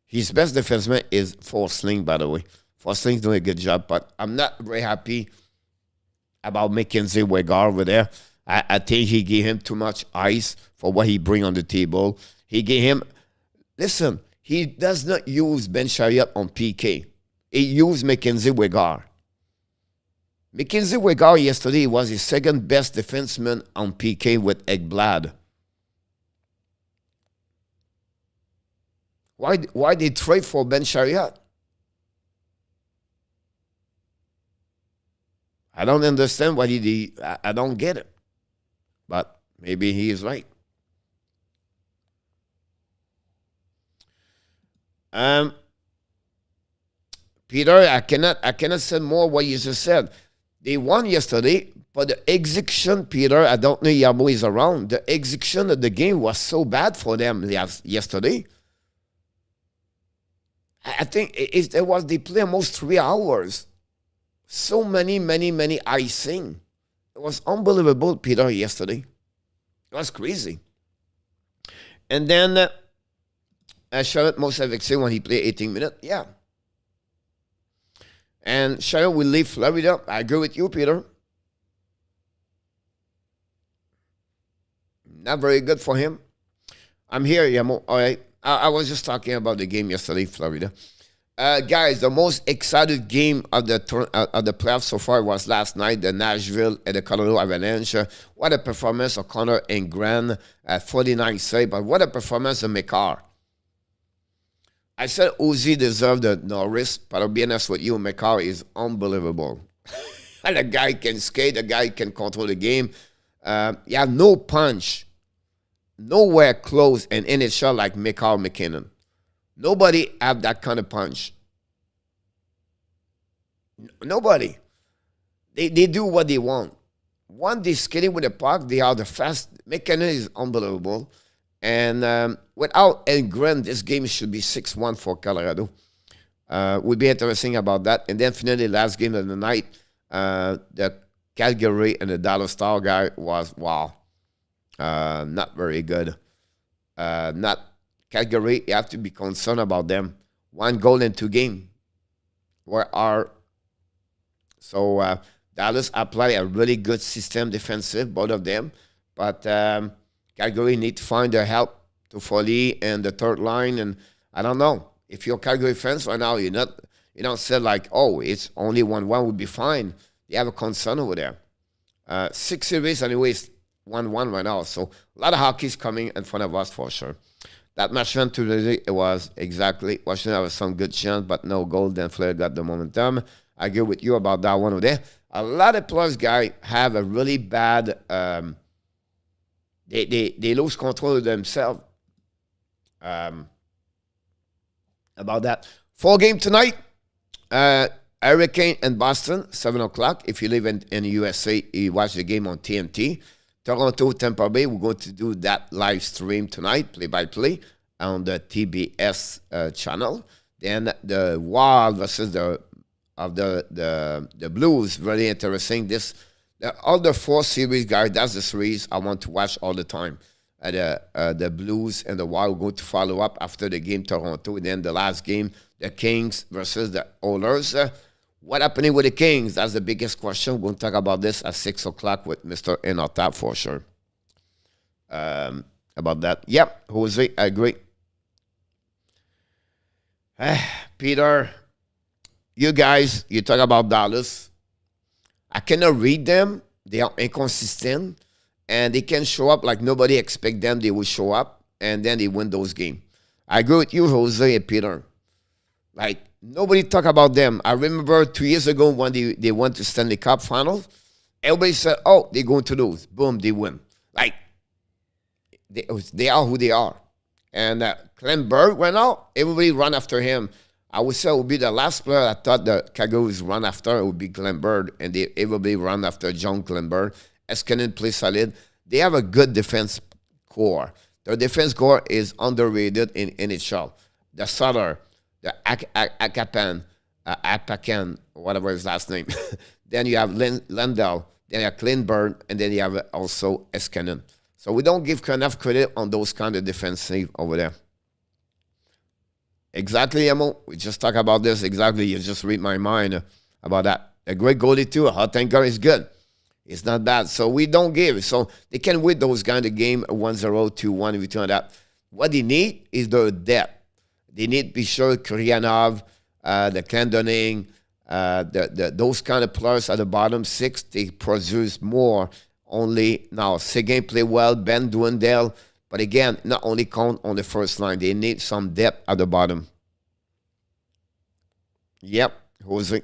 His best defenseman is Forsling, by the way. Forsling's doing a good job, but I'm not very happy about Mackenzie Wegar over there. I think he gave him too much ice for what he bring on the table. He gave him, listen, he does not use Ben Chariot on PK. He used Mackenzie Wegar. Mackenzie Wegar yesterday was his second best defenseman on PK with Ekblad. Why they trade for Ben Chariot? I don't understand what he did. I don't get it. But maybe he is right. Peter, I cannot say more what you just said. They won yesterday, but the execution, Peter, I don't know Yabo is around. The execution of the game was so bad for them yesterday. I think they played almost 3 hours. So many icing. It was unbelievable, Peter, yesterday. It was crazy. And then Charlotte Mosavexi when he played 18 minutes. Yeah. And Charlotte will leave Florida. I agree with you, Peter. Not very good for him. I'm here, Yamo. All right. I was just talking about the game yesterday, Florida. Guys, the most excited game of the playoffs so far was last night, the Nashville and the Colorado Avalanche. What a performance of Connor and Grant at 49 save, but what a performance of McCarr. I said Uzi deserved the Norris, but I'll be honest with you, McCarr is unbelievable. And the guy can skate, the guy can control the game. Yeah, no punch. Nowhere close in NHL like McCarr McKinnon. Nobody have that kind of punch. Nobody. They do what they want. One, they skating with the puck. They are the fast. McKinnon is unbelievable. And without El Gren, this game should be 6-1 for Colorado. Would be interesting about that. And then finally, last game of the night, the Calgary and the Dallas Star guy was, wow, not very good. Not Calgary, you have to be concerned about them. 1 goal in 2 games. So Dallas applied a really good system defensive, both of them. But Calgary need to find their help to Foley and the third line. And I don't know. If you're Calgary fans right now, you don't say like, oh, it's only 1-1 would be fine. They have a concern over there. 6 series anyways, 1-1 right now. So a lot of hockey is coming in front of us for sure. That match today, it was exactly, Washington had some good chance, but no goal. Then Flair got the momentum. I agree with you about that one over there. A lot of plus guys have a really bad, they lose control of themselves. About that. 4 game tonight. Hurricane in Boston, 7 o'clock. If you live in the USA, you watch the game on TNT. Toronto, Tampa Bay, we're going to do that live stream tonight, play-by-play, on the TBS channel. Then the Wild versus the Blues, really interesting. All the 4 series, guys, that's the series I want to watch all the time. The Blues and the Wild are going to follow up after the game, Toronto. And then the last game, the Kings versus the Oilers. What happening with the Kings? That's the biggest question. We're going to talk about this at 6 o'clock with Mr. ENORTAP for sure. About that. Yep, Jose, I agree. Peter, you guys, you talk about Dallas. I cannot read them. They are inconsistent. And they can show up like nobody expect them. They will show up. And then they win those games. I agree with you, Jose and Peter. Like, nobody talk about them. I remember 2 years ago when they went to Stanley Cup Finals. Everybody said, oh, they're going to lose. Boom, they win. Like, they are who they are. And Clem Berg went out. Everybody run after him. I would say it would be the last player I thought the Calgary's run after. It would be Glenberg, and it will be run after John Glenberg. Eskenin plays solid. They have a good defense core. Their defense core is underrated in NHL. The Sutter, the Apakan, whatever his last name. Then you have Lendl, then you have Klingberg, and then you have also Eskenin. So we don't give enough credit on those kind of defensive over there. Exactly, Emo. We just talk about this. Exactly. You just read my mind about that. A great goalie too. A hot tanker is good. It's not bad. So we don't give. So they can win those kind of game 1-0, 2-1, everything like that. What they need is their depth. They need to be sure Kuryanov, the Clendening, those kind of players at the bottom six, they produce more. Only now, Seguin play well, Ben Duendale, but again, not only count on the first line. They need some depth at the bottom. Yep, Jose.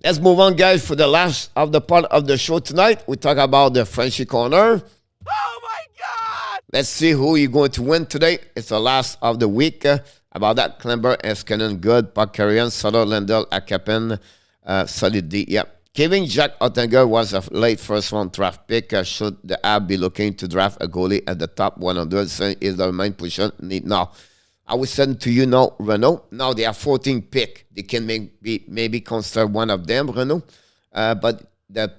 Let's move on, guys, for the last of the part of the show tonight. We talk about the Frenchy corner. Oh, my God! Let's see who you're going to win today. It's the last of the week. About that, Klember, Eskenin, good. Pakarian, Sutter, Lendl, Akapen, solid D. Yep. Kevin Jack Ottinger was a late first-round draft pick. Should the Ab be looking to draft a goalie at the top 100? So is the main position need now? I will send to you now, Renault. Now they have 14 pick. They can maybe consider one of them, Renault. But the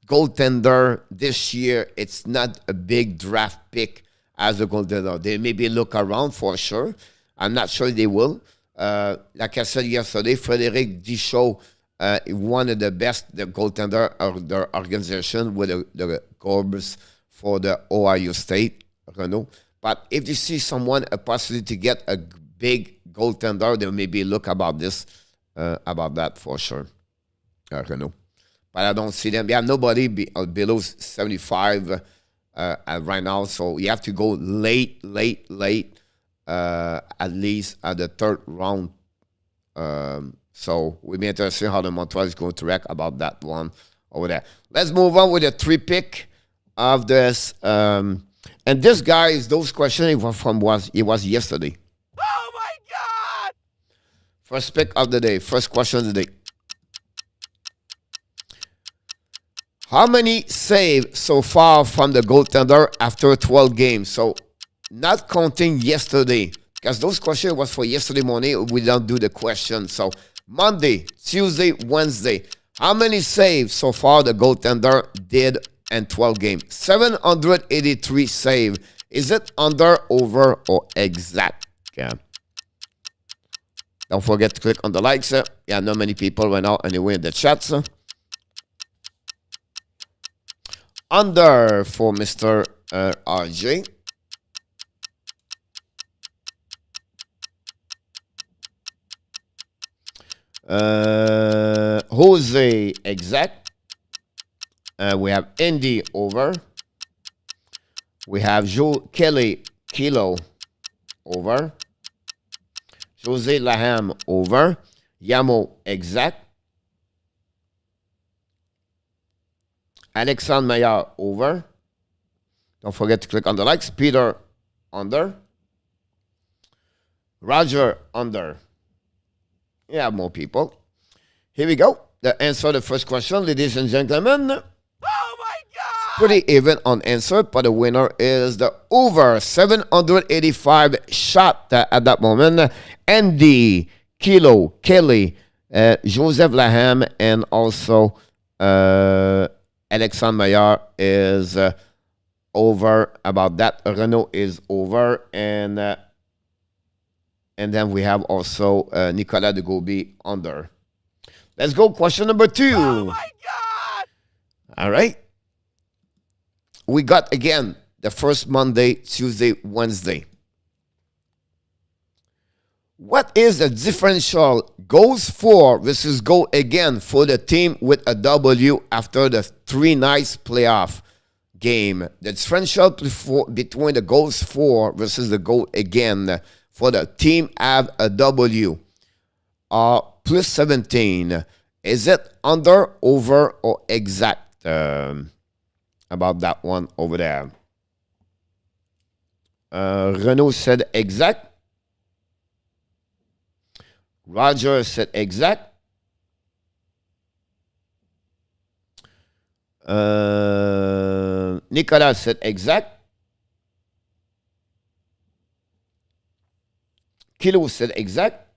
goaltender this year, it's not a big draft pick as a goaltender. They maybe look around for sure. I'm not sure they will. Like I said yesterday, Frédéric Dichaud, one of the best goaltender of their organization with the Corbs for the Ohio State, Renault. But if you see someone a possibility to get a big goaltender, they maybe look about this, about that for sure. Renault. But I don't see them. Yeah, nobody below 75 right now. So you have to go late, at least at the third round. So we'll be interested how the Montreal is going to react about that one over there. Let's move on with the 3 pick of this. And this guy is those questions it was yesterday. Oh, my God! First pick of the day. First question of the day. How many saves so far from the goaltender after 12 games? So not counting yesterday, because those questions was for yesterday morning. We don't do the question. So Monday, Tuesday, Wednesday. How many saves so far the goaltender did in 12 games? 783 save. Is it under, over, or exact? Yeah. Don't forget to click on the likes. Yeah, not many people right now anyway in the chats. Under for Mr. RJ. Jose, exact. We have Indy, over. We have Joe Kelly, kilo, over. Jose LANHAM, over. Yamo, exact. Alexandre Meilleur, over. Don't forget to click on the likes. Peter, under. Roger, under. Yeah, more people. Here we go. The answer to the first question, ladies and gentlemen. Oh, my God! Pretty even on answer, but the winner is the over 785 shot at that moment. Andy, Kilo, Kelly, Joseph LANHAM, and also Alexandre Meilleur is over about that. Renault is over, and then we have also Nicolas de Gauby under. Let's go. Question number 2. Oh, my God! All right. We got, again, the first Monday, Tuesday, Wednesday. What is the differential goals for versus goal again for the team with a W after the 3 nights playoff game? The differential between the goals for versus the goal again for the team have a W plus 17. Is it under, over, or exact? About that one over there. Renault said exact. Roger said exact. Nicolas said exact. Kilo said exact.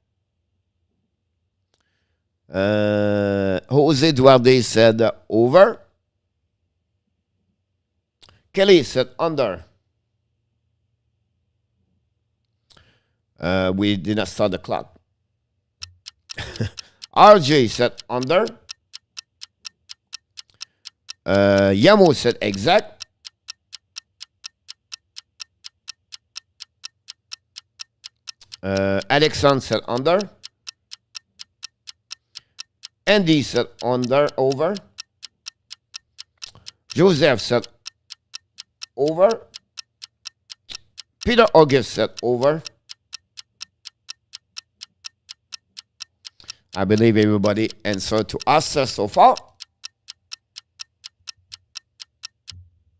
Jose Duarte said over. Kelly said under. We did not start the clock. RJ said under. Yamo said exact. Alexandre said under. Andy said under, over. Joseph said over. Peter August said over. I believe everybody answered to us so far.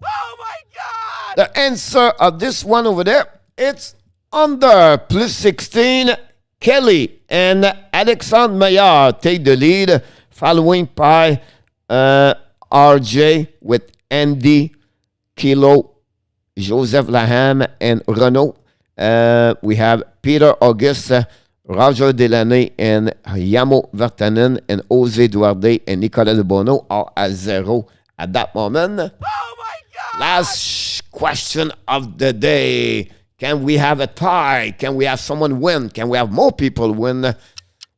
Oh my God! The answer of this one over there, it's under. Plus 16. Kelly and Alexandre Maillard take the lead, following by RJ with Andy, Kilo, Joseph LANHAM, and Renault. We have Peter Auguste, Roger Delaney, and Yamo Vertanen, and Jose Duarte and Nicolas De Bono are at 0 at that moment. Oh my God! Last question of the day. Can we have a tie? Can we have someone win? Can we have more people win?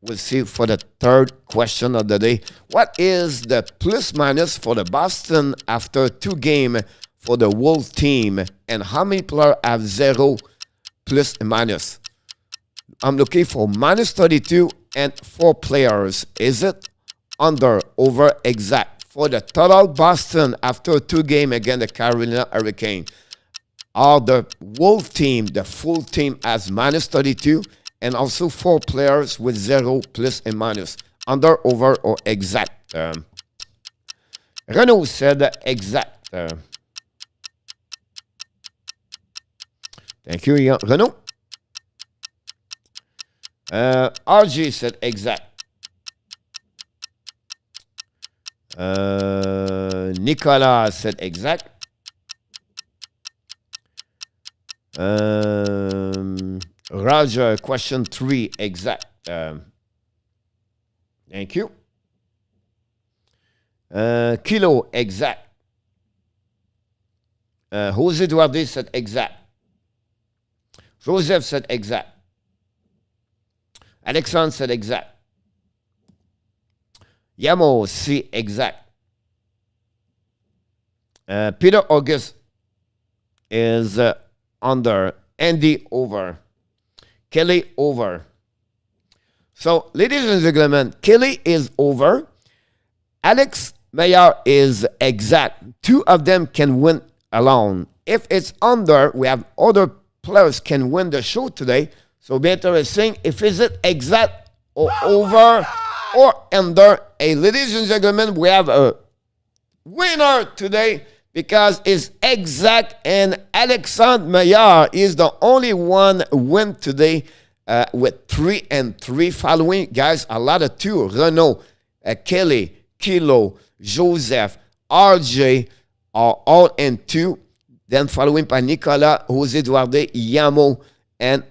We'll see for the third question of the day. What is the plus minus for the Boston after 2 games for the Wolf team? And how many players have 0 plus and minus? I'm looking for minus 32 and 4 players. Is it under, over, exact? For the total Boston after 2 games against the Carolina Hurricane. Are the Wolf team, the full team, has minus 32, and also 4 players with 0 plus and minus. Under, over, or exact? Renault said exact. Thank you, Renault. RG said exact. Nicolas said exact. Roger, question 3, exact. Thank you. Kilo, exact. Jose Duarte said exact. Joseph said exact. Alexandre said exact. Yamo, C, exact. Peter August is under. Andy, over. Kelly, over. So, ladies and gentlemen, Kelly is over. Alex Maillard is exact. 2 of them can win alone. If it's under, we have other players can win the show today. So, be interesting if is it exact or over or under. Hey, ladies and gentlemen, we have a winner today, because it's exact, and Alexandre Maillard is the only one win today with 3 and 3 following. Guys, a lot of 2. Renault, Kelly, Kilo, Joseph, RJ are all in 2. Then following by Nicolas, Jose Duarte, Yamo, and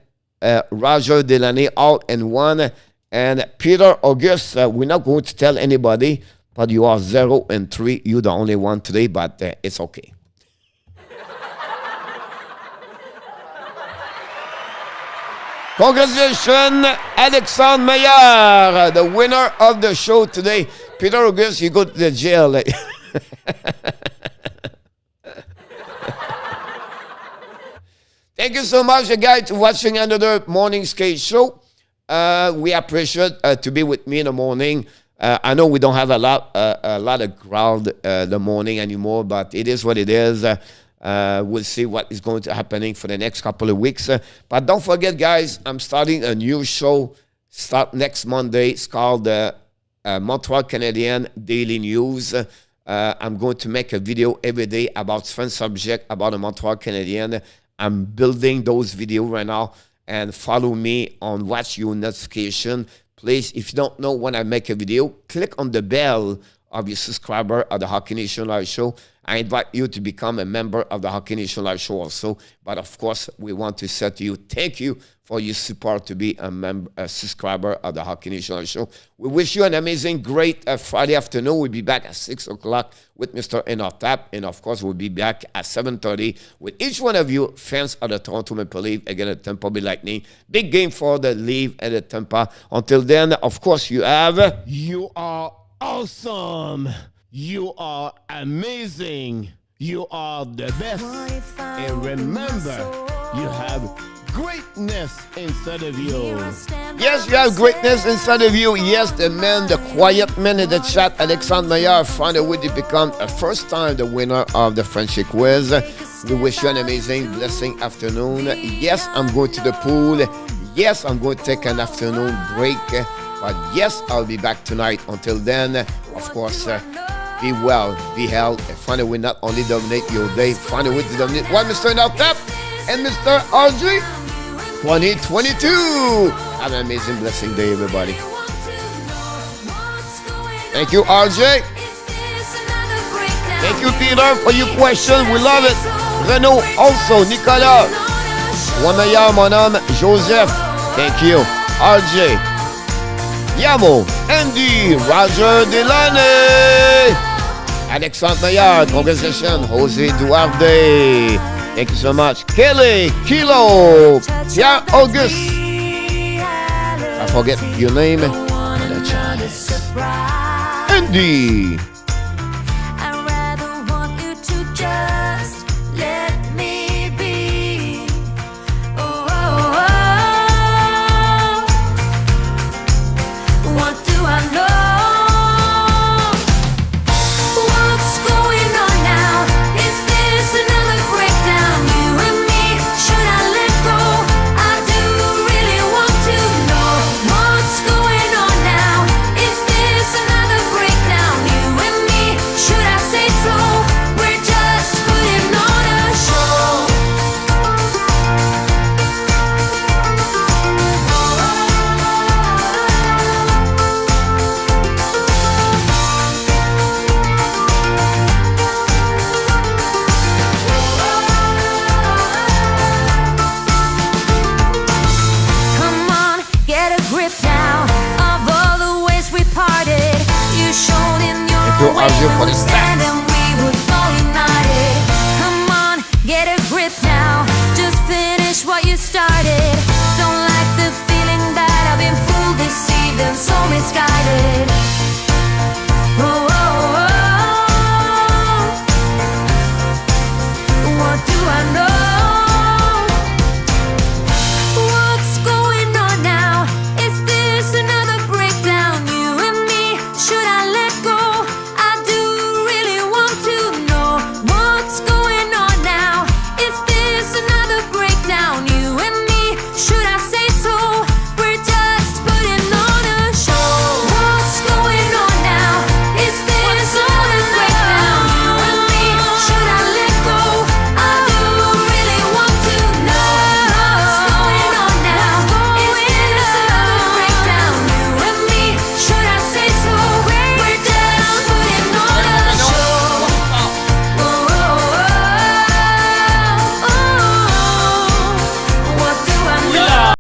Roger Delaney all in 1. And Peter Auguste, we're not going to tell anybody, but you are 0 and 3. You're the only one today, but it's okay. Congratulations, Alexandre Maillard, the winner of the show today. Peter Auguste, you go to the jail. Thank you so much, guys, for watching another morning skate show. We appreciate to be with me in the morning. I know we don't have a lot of crowd the morning anymore, but it is what it is. We'll see what is going to happening for the next couple of weeks. But don't forget, guys, I'm starting a new show. Start next Monday. It's called Montreal Canadian Daily News. I'm going to make a video every day about French subject about the Montreal Canadian. I'm building those videos right now. And follow me on watch your notification. Please, if you don't know when I make a video, click on the bell of your subscriber of the Hockey Nation Live Show. I invite you to become a member of the Hockey Nation Live Show also. But of course, we want to say to you, thank you for your support to be a subscriber of the Hockey Nation Live Show. We wish you an amazing, great Friday afternoon. We'll be back at 6 o'clock with Mr. ENORTAP. And of course, we'll be back at 7:30 with each one of you fans of the Toronto Maple Leafs against the Tampa Bay Lightning. Big game for the Leafs and the Tampa. Until then, of course, you have... You are awesome. You are amazing. You are the best. And remember, you have greatness inside of you. Yes, you have greatness inside of you. Yes, the man, the quiet man in the chat, Alexandre Meilleur, found a way to become a first time the winner of the FRENCHY quiz. We wish you an amazing, blessing afternoon. Yes, I'm going to the pool. Yes, I'm going to take an afternoon break. But yes, I'll be back tonight. Until then, of course, be well, be healthy, and find a way not only dominate your day, find a way to dominate one Mr. ENORTAP and Mr. RG 2022. Have an amazing, blessing day, everybody. Thank you, RJ. Thank you, Peter, for your question. We love it. Renaud, also, Nicolas. One meilleur, mon homme, Joseph. Thank you, RJ. Yamo, Andy, Roger Delaney, Alexandre Meilleur, congratulations, Jose Duarte, thank you so much, Kelly, Kilo, Pierre Auguste, I forget your name, Andy. For the stats. Come on, get a grip now. Just finish what you started. Don't like the feeling that I've been fooled, deceived, and so misguided.